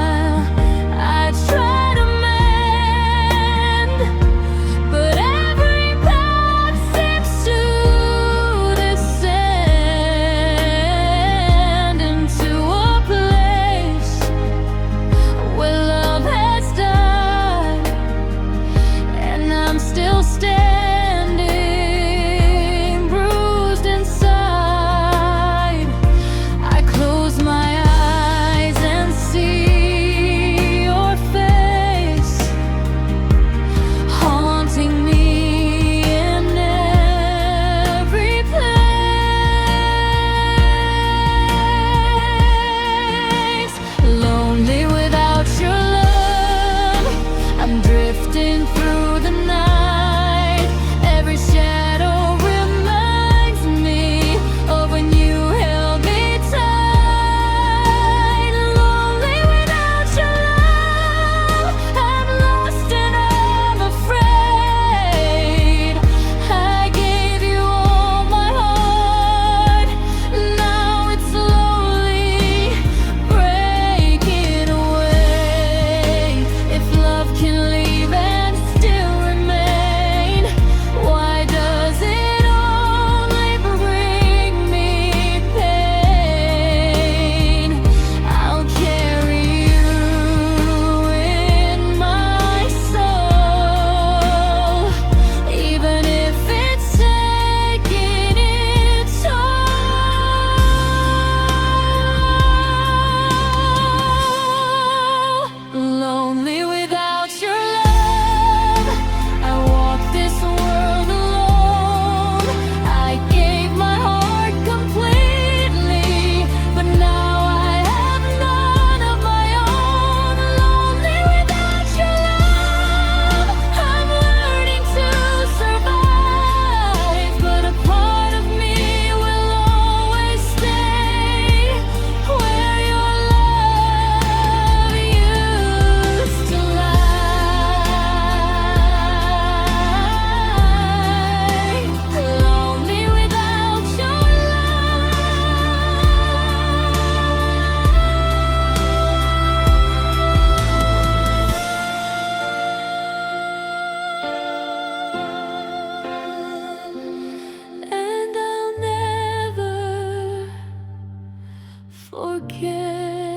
forget.